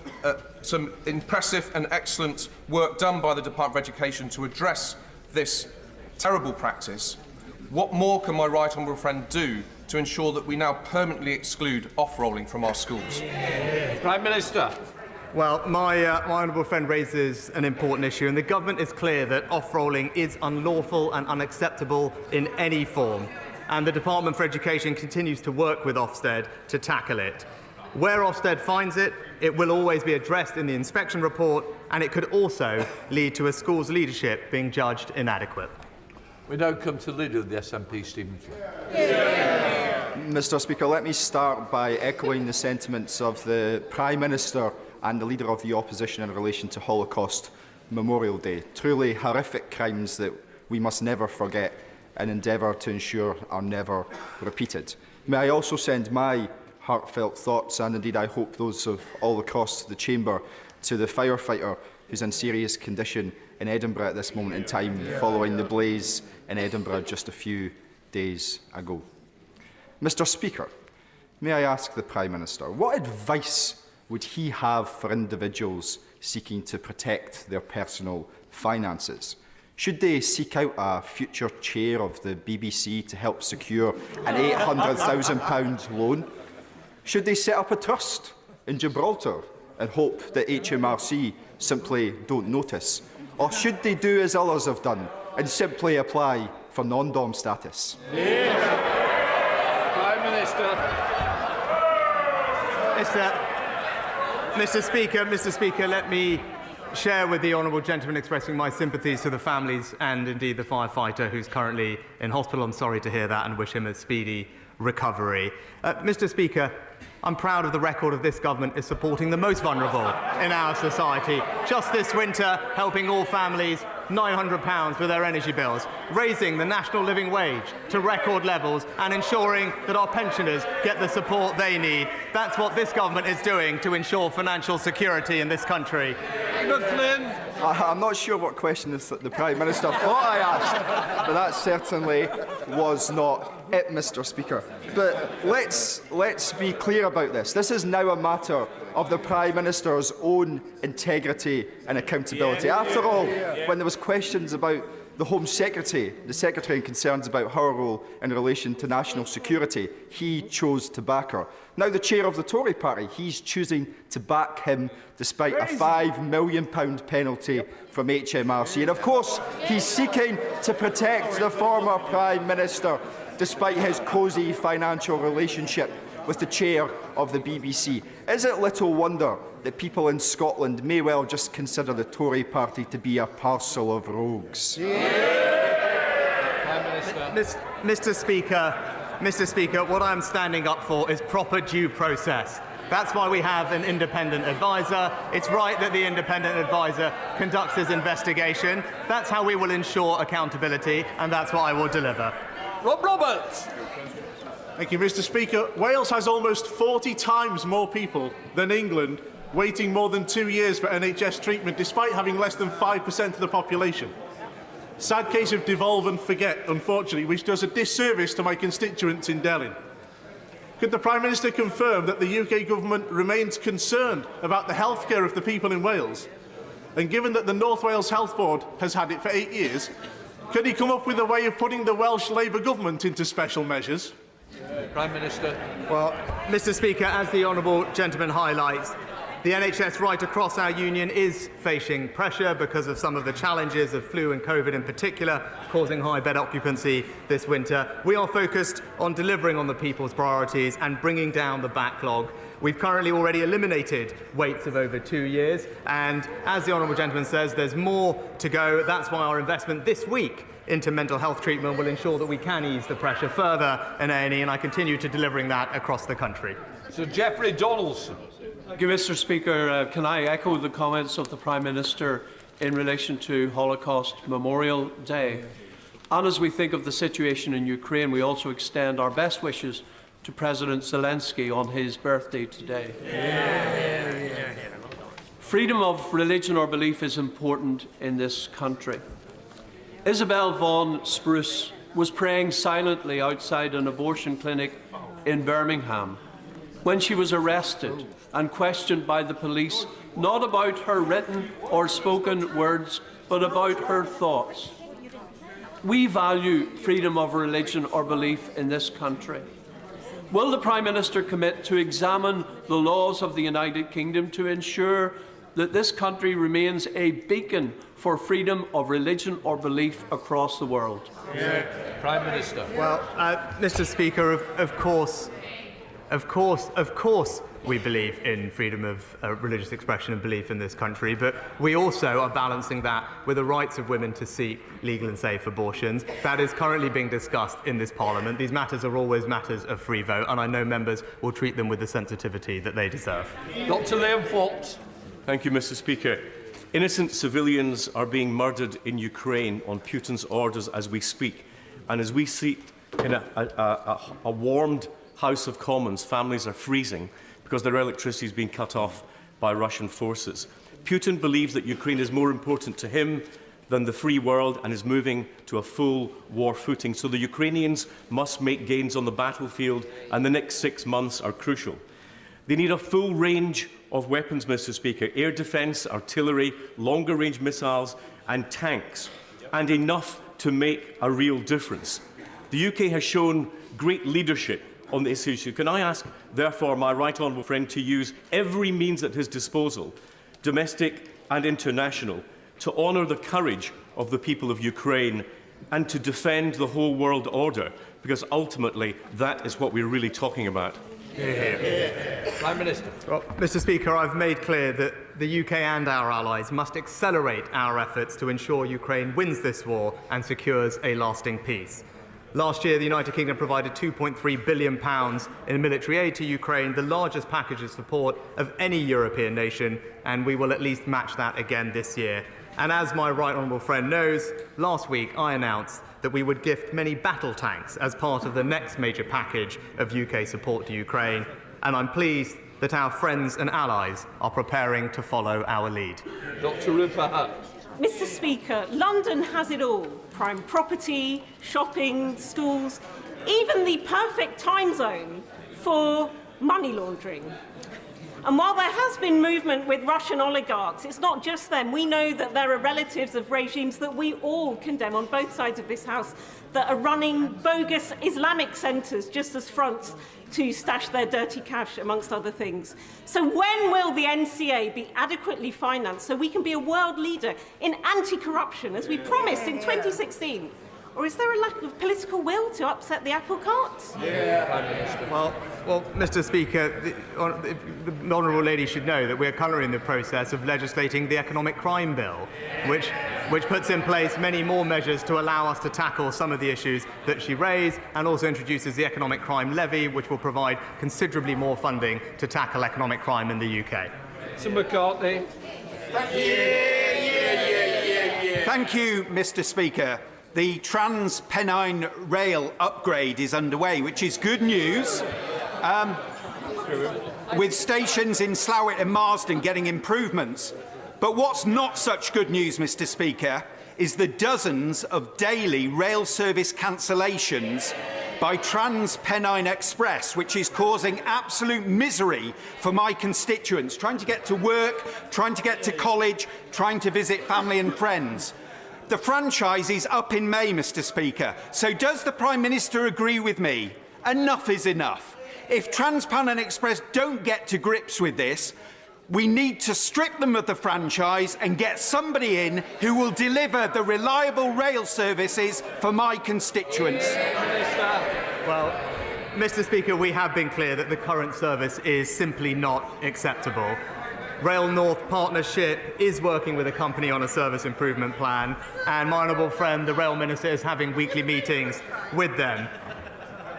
some impressive and excellent work done by the Department of Education to address this terrible practice, what more can my right honourable friend do to ensure that we now permanently exclude off-rolling from our schools? Prime Minister. Well, my honourable friend raises an important issue, and the government is clear that off-rolling is unlawful and unacceptable in any form. And the Department for Education continues to work with Ofsted to tackle it. Where Ofsted finds it, it will always be addressed in the inspection report, and it could also lead to a school's leadership being judged inadequate. We now come to the Leader of the SNP, Stephen. Mr. Speaker, let me start by echoing the sentiments of the Prime Minister and the Leader of the Opposition in relation to Holocaust Memorial Day. Truly horrific crimes that we must never forget and endeavour to ensure are never repeated. May I also send my heartfelt thoughts, and indeed I hope those of all across the chamber, to the firefighter who's in serious condition in Edinburgh at this moment in time following the blaze in Edinburgh just a few days ago. Mr. Speaker, may I ask the Prime Minister, what advice would he have for individuals seeking to protect their personal finances? Should they seek out a future chair of the BBC to help secure an £800,000 loan? Should they set up a trust in Gibraltar and hope that HMRC simply don't notice? Or should they do as others have done and simply apply for non-dom status? Prime Minister. Mr. Speaker, let me share with the honourable gentleman expressing my sympathies to the families and indeed the firefighter who's currently in hospital. I'm sorry to hear that and wish him a speedy recovery. Mr. Speaker, I'm proud of the record of this government is supporting the most vulnerable in our society. Just this winter, helping all families £900 with their energy bills, raising the national living wage to record levels and ensuring that our pensioners get the support they need. That's what this government is doing to ensure financial security in this country. I'm not sure what question the Prime Minister thought I asked, but that certainly was not it, Mr. Speaker. But let's be clear about this. This is now a matter of the Prime Minister's own integrity and accountability. After all, when there was questions about the Home Secretary, the Secretary, and concerns about her role in relation to national security, he chose to back her. Now the chair of the Tory party, he's choosing to back him despite a £5 million penalty from HMRC. And of course, he's seeking to protect the former Prime Minister despite his cosy financial relationship with the chair of the BBC. Is it little wonder that people in Scotland may well just consider the Tory party to be a parcel of rogues? Mr. Speaker, what I'm standing up for is proper due process. That's why we have an independent adviser. It's right that the independent adviser conducts his investigation. That's how we will ensure accountability, and that's what I will deliver. Rob Roberts. Thank you, Mr. Speaker. Wales has almost 40 times more people than England waiting more than 2 years for NHS treatment, despite having less than 5% of the population. Sad case of devolve and forget, unfortunately, which does a disservice to my constituents in Delyn. Could the Prime Minister confirm that the UK Government remains concerned about the healthcare of the people in Wales? And given that the North Wales Health Board has had it for 8 years, could he come up with a way of putting the Welsh Labour Government into special measures? Prime Minister. Well, Mr. Speaker, as the honourable gentleman highlights, the NHS right across our union is facing pressure because of some of the challenges of flu and COVID in particular, causing high bed occupancy this winter. We are focused on delivering on the people's priorities and bringing down the backlog. We've currently already eliminated waits of over 2 years, and as the honourable gentleman says, there's more to go. That's why our investment this week into mental health treatment will ensure that we can ease the pressure further in A&E, and I continue to delivering that across the country. Sir Geoffrey Donaldson. Thank you, Mr. Speaker. Can I echo the comments of the Prime Minister in relation to Holocaust Memorial Day? And as we think of the situation in Ukraine, we also extend our best wishes to President Zelensky on his birthday today. Freedom of religion or belief is important in this country. Isabel von Spruce was praying silently outside an abortion clinic in Birmingham when she was arrested and questioned by the police, not about her written or spoken words, but about her thoughts. We value freedom of religion or belief in this country. Will the Prime Minister commit to examine the laws of the United Kingdom to ensure that this country remains a beacon for freedom of religion or belief across the world? Prime Minister. Well, Mr. Speaker, of course, we believe in freedom of religious expression and belief in this country, but we also are balancing that with the rights of women to seek legal and safe abortions. That is currently being discussed in this Parliament. These matters are always matters of free vote, and I know members will treat them with the sensitivity that they deserve. Dr. Liam Fox. Thank you, Mr. Speaker. Innocent civilians are being murdered in Ukraine on Putin's orders as we speak. And as we see in a warmed House of Commons, families are freezing because their electricity is being cut off by Russian forces. Putin believes that Ukraine is more important to him than the free world and is moving to a full war footing. So the Ukrainians must make gains on the battlefield, and the next 6 months are crucial. They need a full range of weapons, Mr. Speaker, air defence, artillery, longer-range missiles and tanks, and enough to make a real difference. The UK has shown great leadership on this issue. Can I ask, therefore, my right honourable friend to use every means at his disposal, domestic and international, to honour the courage of the people of Ukraine and to defend the whole world order, because ultimately that is what we're really talking about. Prime Minister. Well, Mr. Speaker, I've made clear that the UK and our allies must accelerate our efforts to ensure Ukraine wins this war and secures a lasting peace. Last year, the United Kingdom provided £2.3 billion in military aid to Ukraine, the largest package of support of any European nation, and we will at least match that again this year. And as my right honourable friend knows, last week I announced that we would gift many battle tanks as part of the next major package of UK support to Ukraine, and I'm pleased that our friends and allies are preparing to follow our lead. Dr. Rupa. Mr. Speaker, London has it all: prime property, shopping, schools, even the perfect time zone for money laundering. And while there has been movement with Russian oligarchs, it's not just them. We know that there are relatives of regimes that we all condemn on both sides of this House that are running bogus Islamic centres just as fronts to stash their dirty cash, amongst other things. So when will the NCA be adequately financed so we can be a world leader in anti-corruption, as we promised in 2016? Or is there a lack of political will to upset the apple cart? Well, Mr. Speaker, the honourable lady should know that we are currently in the process of legislating the Economic Crime Bill, which puts in place many more measures to allow us to tackle some of the issues that she raised, and also introduces the Economic Crime Levy, which will provide considerably more funding to tackle economic crime in the UK. Sir McCartney. Thank you, Mr. Speaker. The Trans-Pennine Rail upgrade is underway, which is good news, with stations in Slough and Marsden getting improvements. But what's not such good news, Mr. Speaker, is the dozens of daily rail service cancellations by Trans-Pennine Express, which is causing absolute misery for my constituents, trying to get to work, trying to get to college, trying to visit family and friends. The franchise is up in May, Mr. Speaker. So does the Prime Minister agree with me? Enough is enough. If Trans-Pennine Express don't get to grips with this, we need to strip them of the franchise and get somebody in who will deliver the reliable rail services for my constituents. Well, Mr. Speaker, we have been clear that the current service is simply not acceptable. Rail North Partnership is working with a company on a service improvement plan, and my honourable friend, the Rail Minister, is having weekly meetings with them.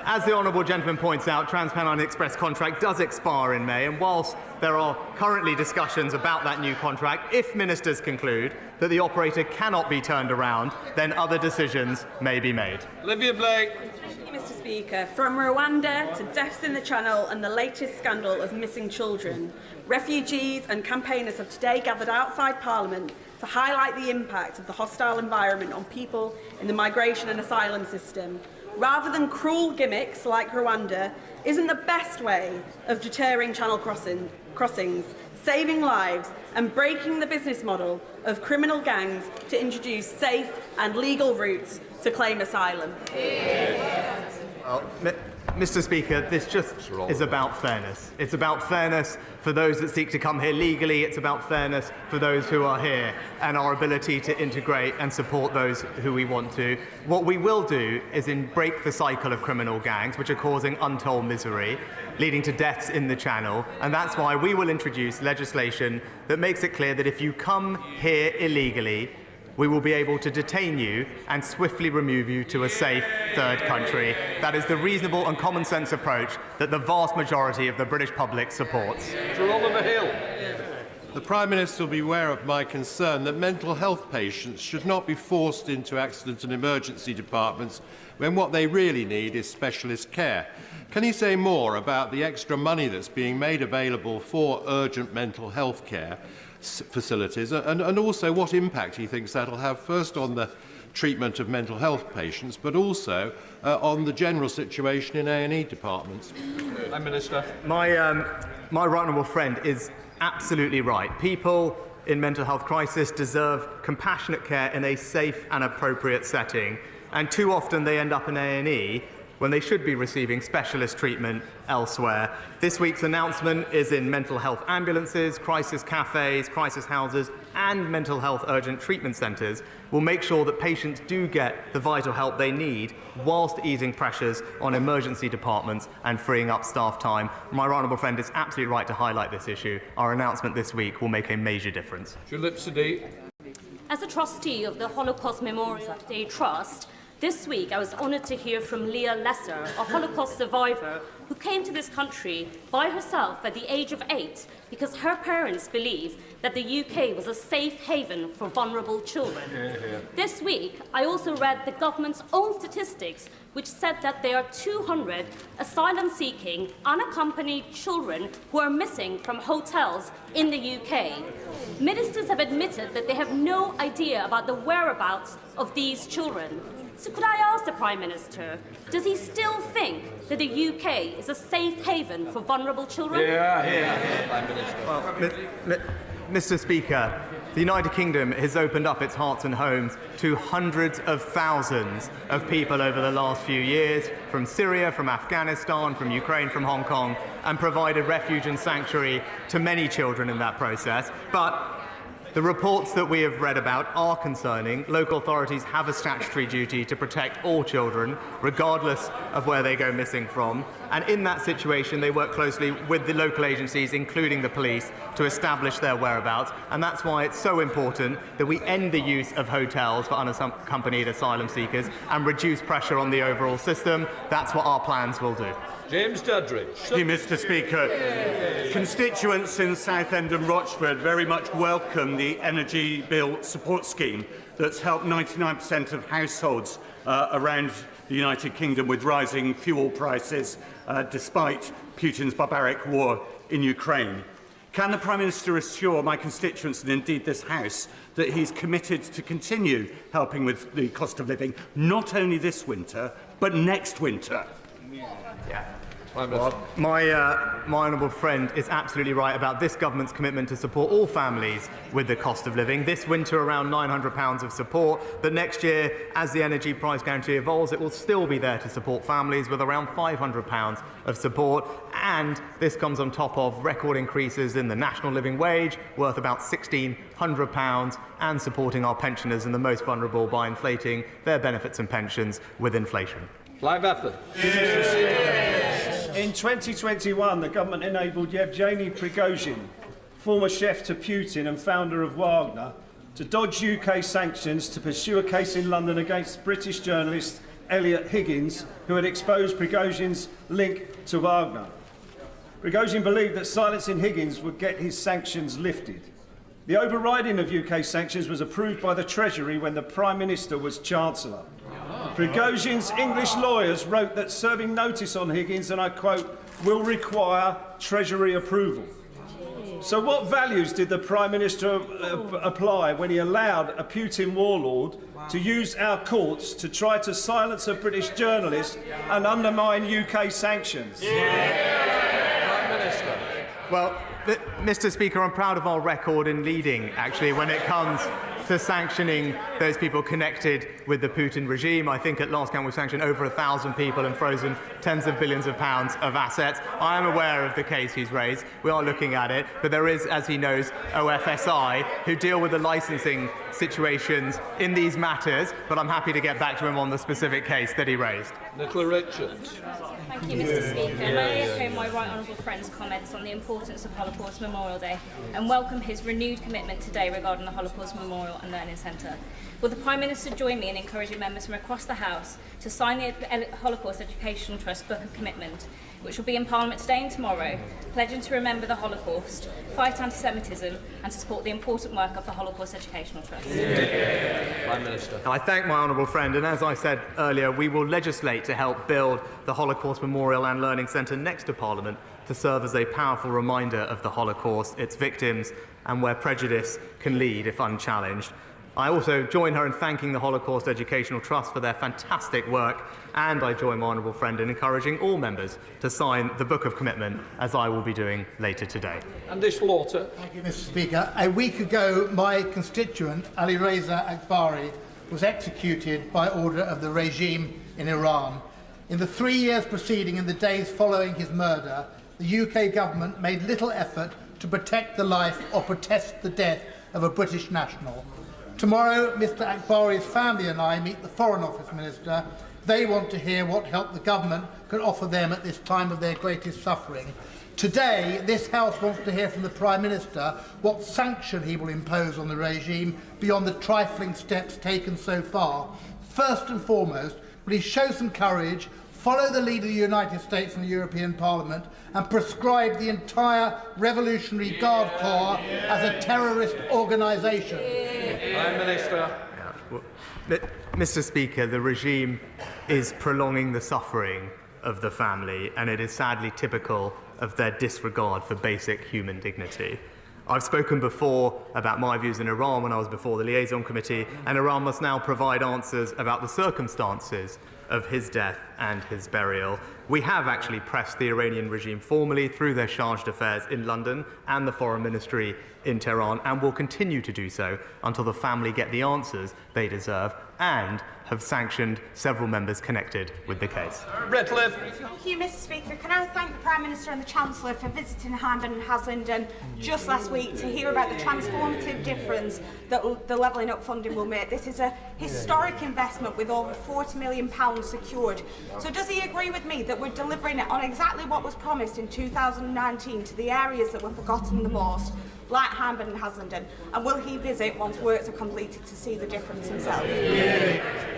As the honourable gentleman points out, TransPennine Express contract does expire in May, and whilst there are currently discussions about that new contract, if ministers conclude that the operator cannot be turned around, then other decisions may be made. Olivia Blake. Thank you, Mr. Speaker. From Rwanda to deaths in the Channel and the latest scandal of missing children, refugees and campaigners have today gathered outside Parliament to highlight the impact of the hostile environment on people in the migration and asylum system. Rather than cruel gimmicks like Rwanda, isn't the best way of deterring Channel crossings, saving lives and breaking the business model of criminal gangs to introduce safe and legal routes to claim asylum? Well, Mr. Speaker, this just is about fairness. It's about fairness for those that seek to come here legally. It's about fairness for those who are here and our ability to integrate and support those who we want to. What we will do is break the cycle of criminal gangs, which are causing untold misery, leading to deaths in the Channel. And that's why we will introduce legislation that makes it clear that if you come here illegally, we will be able to detain you and swiftly remove you to a safe third country. That is the reasonable and common sense approach that the vast majority of the British public supports. Sir Oliver Hill. The Prime Minister will be aware of my concern that mental health patients should not be forced into accident and emergency departments when what they really need is specialist care. Can he say more about the extra money that's being made available for urgent mental health care facilities, and also what impact he thinks that will have, first on the treatment of mental health patients, but also on the general situation in A&E departments? Prime Minister. My right honourable friend is absolutely right. People in mental health crisis deserve compassionate care in a safe and appropriate setting, and too often they end up in A&E when they should be receiving specialist treatment elsewhere. This week's announcement is in mental health ambulances, crisis cafes, crisis houses, and mental health urgent treatment centres will make sure that patients do get the vital help they need whilst easing pressures on emergency departments and freeing up staff time. My right honourable friend is absolutely right to highlight this issue. Our announcement this week will make a major difference. As a trustee of the Holocaust Memorial Day Trust, this week, I was honoured to hear from Leah Lesser, a Holocaust survivor who came to this country by herself at the age of 8 because her parents believed that the UK was a safe haven for vulnerable children. This week, I also read the government's own statistics, which said that there are 200 asylum-seeking, unaccompanied children who are missing from hotels in the UK. Ministers have admitted that they have no idea about the whereabouts of these children. So could I ask the Prime Minister, does he still think that the UK is a safe haven for vulnerable children? Well, Mr. Speaker, the United Kingdom has opened up its hearts and homes to hundreds of thousands of people over the last few years, from Syria, from Afghanistan, from Ukraine, from Hong Kong, and provided refuge and sanctuary to many children in that process. But the reports that we have read about are concerning. Local authorities have a statutory duty to protect all children, regardless of where they go missing from. And in that situation, they work closely with the local agencies, including the police, to establish their whereabouts. And that's why it's so important that we end the use of hotels for unaccompanied asylum seekers and reduce pressure on the overall system. That's what our plans will do. James Duddridge. Thank you, Mr. Speaker. Constituents in Southend and Rochford very much welcome the energy bill support scheme that's helped 99% of households around the United Kingdom with rising fuel prices despite Putin's barbaric war in Ukraine. Can the Prime Minister assure my constituents and indeed this House that he's committed to continue helping with the cost of living, not only this winter, but next winter? Well, my honourable friend is absolutely right about this government's commitment to support all families with the cost of living. This winter, around £900 of support. But next year, as the energy price guarantee evolves, it will still be there to support families with around £500 of support. And this comes on top of record increases in the national living wage, worth about £1,600, and supporting our pensioners and the most vulnerable by inflating their benefits and pensions with inflation. Clive Atherton. In 2021, the government enabled Yevgeny Prigozhin, former chef to Putin and founder of Wagner, to dodge UK sanctions to pursue a case in London against British journalist Elliot Higgins, who had exposed Prigozhin's link to Wagner. Prigozhin believed that silencing Higgins would get his sanctions lifted. The overriding of UK sanctions was approved by the Treasury when the Prime Minister was Chancellor. Prigozhin's English lawyers wrote that serving notice on Higgins, and I quote, will require Treasury approval. So what values did the Prime Minister apply when he allowed a Putin warlord to use our courts to try to silence a British journalist and undermine UK sanctions? Prime Minister. Well, Mr. Speaker, I'm proud of our record in leading, actually, when it comes to sanctioning those people connected with the Putin regime. I think at last count we've sanctioned over 1,000 people and frozen tens of billions of pounds of assets. I am aware of the case he's raised. We are looking at it. But there is, as he knows, OFSI, who deal with the licensing situations in these matters. But I'm happy to get back to him on the specific case that he raised. Nicola Richards. Thank you, Mr. Speaker. May I echo my right honourable friend's comments on the importance of Holocaust Memorial Day and welcome his renewed commitment today regarding the Holocaust Memorial and Learning Centre. Will the Prime Minister join me in encouraging members from across the House to sign the Holocaust Educational Trust Book of Commitment, which will be in Parliament today and tomorrow, pledging to remember the Holocaust, fight anti-Semitism and to support the important work of the Holocaust Educational Trust? Prime Minister. I thank my honourable friend, and as I said earlier, we will legislate to help build the Holocaust Memorial and Learning Centre next to Parliament to serve as a powerful reminder of the Holocaust, its victims, and where prejudice can lead if unchallenged. I also join her in thanking the Holocaust Educational Trust for their fantastic work, and I join my honourable friend in encouraging all members to sign the Book of Commitment, as I will be doing later today. And this Slaughter. Thank you, Mr. Speaker. A week ago, my constituent, Ali Reza Akbari, was executed by order of the regime in Iran. In the 3 years preceding and the days following his murder, the UK government made little effort to protect the life or protest the death of a British national. Tomorrow, Mr. Akbari's family and I meet the Foreign Office Minister. They want to hear what help the government can offer them at this time of their greatest suffering. Today, this House wants to hear from the Prime Minister what sanction he will impose on the regime beyond the trifling steps taken so far. First and foremost, will he show some courage, follow the lead of the United States and the European Parliament, and prescribe the entire Revolutionary Guard Corps as a terrorist organisation? Prime Minister. Mr. Speaker, the regime is prolonging the suffering of the family, and it is sadly typical of their disregard for basic human dignity. I've spoken before about my views in Iran when I was before the Liaison Committee, and Iran must now provide answers about the circumstances of his death and his burial. We have actually pressed the Iranian regime formally through their chargé d'affaires in London and the Foreign Ministry in Tehran, and will continue to do so until the family get the answers they deserve and have sanctioned several members connected with the case. Redcliffe. Thank you, Mr. Speaker. Can I thank the Prime Minister and the Chancellor for visiting Hindman and Haslingden just last week to hear about the transformative difference that the Levelling Up funding will make. This is a historic investment with over £40 million secured. So does he agree with me that we're delivering on exactly what was promised in 2019 to the areas that were forgotten the most, like Hindman and Haslingden? And will he visit once works are completed to see the difference himself?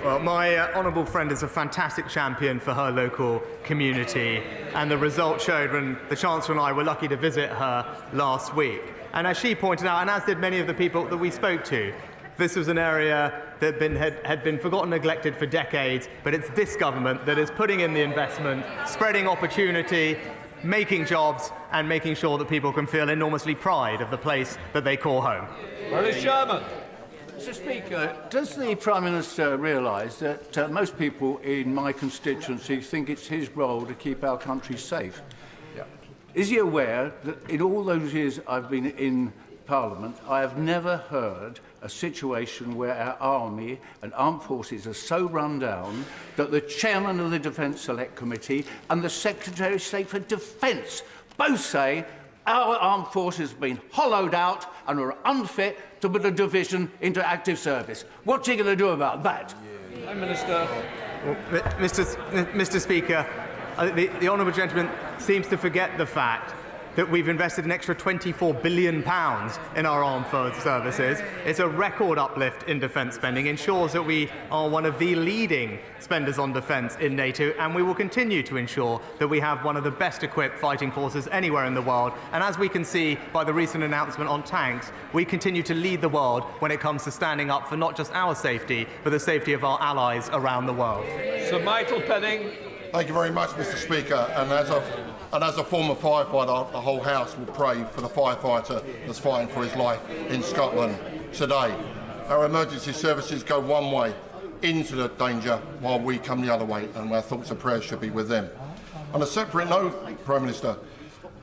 Well, my honourable friend is a fantastic champion for her local community, and the result showed when the Chancellor and I were lucky to visit her last week. And as she pointed out, and as did many of the people that we spoke to, this was an area that had been forgotten, neglected for decades, but it's this government that is putting in the investment, spreading opportunity, making jobs, and making sure that people can feel enormously pride of the place that they call home. Mr. Sherman. Mr. Speaker, does the Prime Minister realise that most people in my constituency think it's his role to keep our country safe? Yeah. Is he aware that in all those years I've been in Parliament, I have never heard a situation where our army and armed forces are so run down that the chairman of the Defence Select Committee and the Secretary of State for Defence both say our armed forces have been hollowed out and are unfit to put a division into active service? What's he going to do about that? Prime Minister. Well, Mr. Speaker, the honourable gentleman seems to forget the fact that we've invested an extra £24 billion in our armed services. It's a record uplift in defence spending, ensures that we are one of the leading spenders on defence in NATO, and we will continue to ensure that we have one of the best equipped fighting forces anywhere in the world. And as we can see by the recent announcement on tanks, we continue to lead the world when it comes to standing up for not just our safety, but the safety of our allies around the world. Sir Michael Penning. Thank you very much, Mr. Speaker. And as a former firefighter, the whole House will pray for the firefighter that's fighting for his life in Scotland today. Our emergency services go one way into the danger while we come the other way, and our thoughts and prayers should be with them. On a separate note, Prime Minister,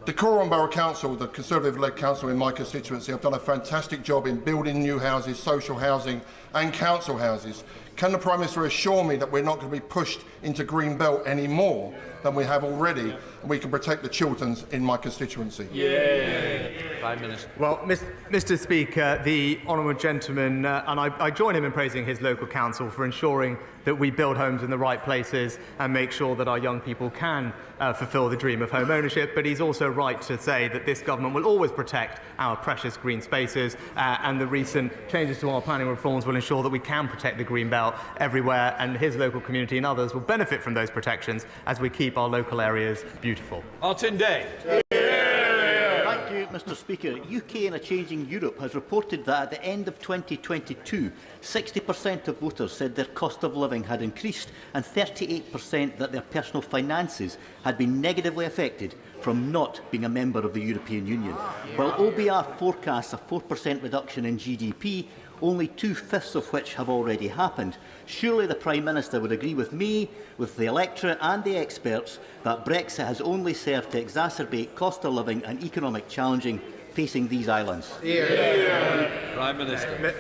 the Cornwall Borough Council, the Conservative-led council in my constituency, have done a fantastic job in building new houses, social housing and council houses. Can the Prime Minister assure me that we're not going to be pushed into Green Belt any more than we have already, and we can protect the children in my constituency? Yeah. Prime Minister. Well, Mr. Speaker, the honourable gentleman, and I join him in praising his local council for ensuring that we build homes in the right places and make sure that our young people can fulfil the dream of home ownership. But he's also right to say that this government will always protect our precious green spaces, and the recent changes to our planning reforms will ensure that we can protect the green belt everywhere, and his local community and others will benefit from those protections as we keep our local areas beautiful. Martin Day. Thank you, Mr. Speaker. UK in a Changing Europe has reported that at the end of 2022, 60% of voters said their cost of living had increased and 38% that their personal finances had been negatively affected from not being a member of the European Union. While OBR forecasts a 4% reduction in GDP, only 2/5 of which have already happened. Surely the Prime Minister would agree with me, with the electorate and the experts, that Brexit has only served to exacerbate cost of living and economic challenging facing these islands. Prime Minister.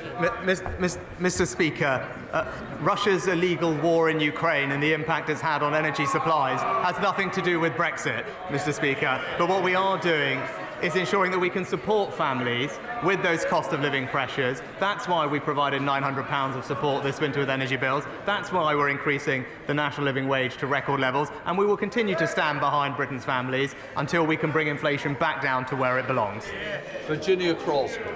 Mr. Speaker, Russia's illegal war in Ukraine and the impact it's had on energy supplies has nothing to do with Brexit, Mr. Speaker. But what we are doing is ensuring that we can support families with those cost of living pressures. That's why we provided £900 of support this winter with energy bills. That's why we're increasing the national living wage to record levels, and we will continue to stand behind Britain's families until we can bring inflation back down to where it belongs. Virginia Crawlsby.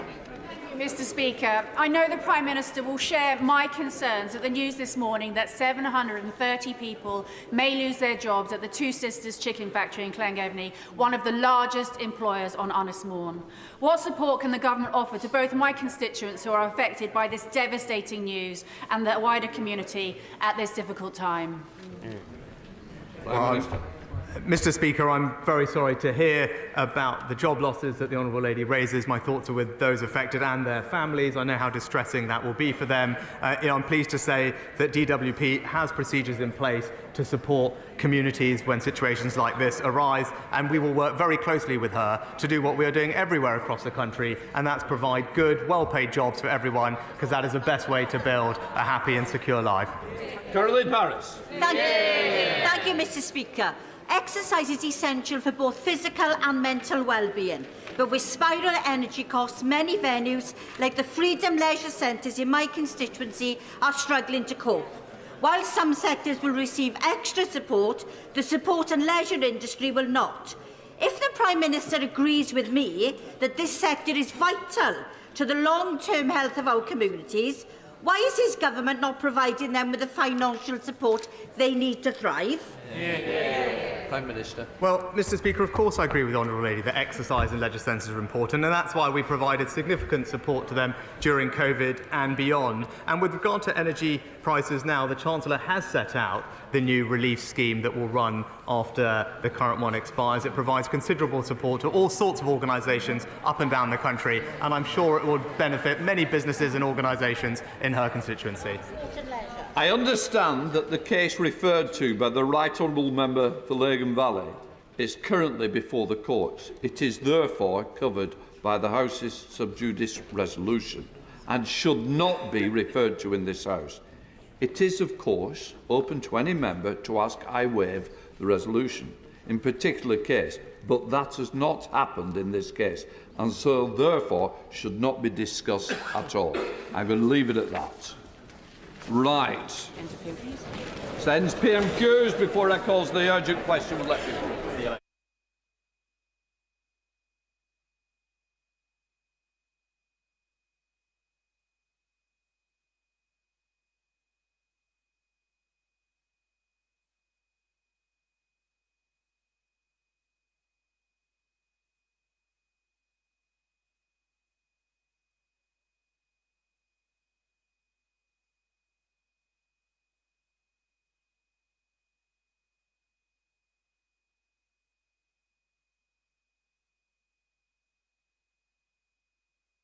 Mr. Speaker, I know the Prime Minister will share my concerns at the news this morning that 730 people may lose their jobs at the Two Sisters chicken factory in Llangefni, one of the largest employers on Ynys Môn. What support can the government offer to both my constituents who are affected by this devastating news and the wider community at this difficult time? Mr. Speaker, I'm very sorry to hear about the job losses that the Honourable Lady raises. My thoughts are with those affected and their families. I know how distressing that will be for them. I'm pleased to say that DWP has procedures in place to support communities when situations like this arise, and we will work very closely with her to do what we are doing everywhere across the country, and that's provide good, well-paid jobs for everyone, because that is the best way to build a happy and secure life. Caroline Harris. Thank you, Mr. Speaker. Exercise is essential for both physical and mental well-being, but with spiral energy costs, many venues, like the Freedom Leisure Centres in my constituency, are struggling to cope. While some sectors will receive extra support, the sport and leisure industry will not. If the Prime Minister agrees with me that this sector is vital to the long-term health of our communities, why is his government not providing them with the financial support they need to thrive? Prime Minister. Well, Mr. Speaker, of course I agree with the Honourable Lady that exercise and leisure centres are important, and that's why we provided significant support to them during COVID and beyond. And with regard to energy prices now, the Chancellor has set out the new relief scheme that will run after the current one expires. It provides considerable support to all sorts of organisations up and down the country, and I'm sure it will benefit many businesses and organisations in her constituency. I understand that the case referred to by the Right Honourable Member for Lagan Valley is currently before the courts. It is therefore covered by the House's sub judice resolution and should not be referred to in this House. It is, of course, open to any member to ask I waive the resolution in particular case, but that has not happened in this case, and so therefore should not be discussed at all. I will leave it at that. Right. Sends PMQs before I call the urgent question. Let me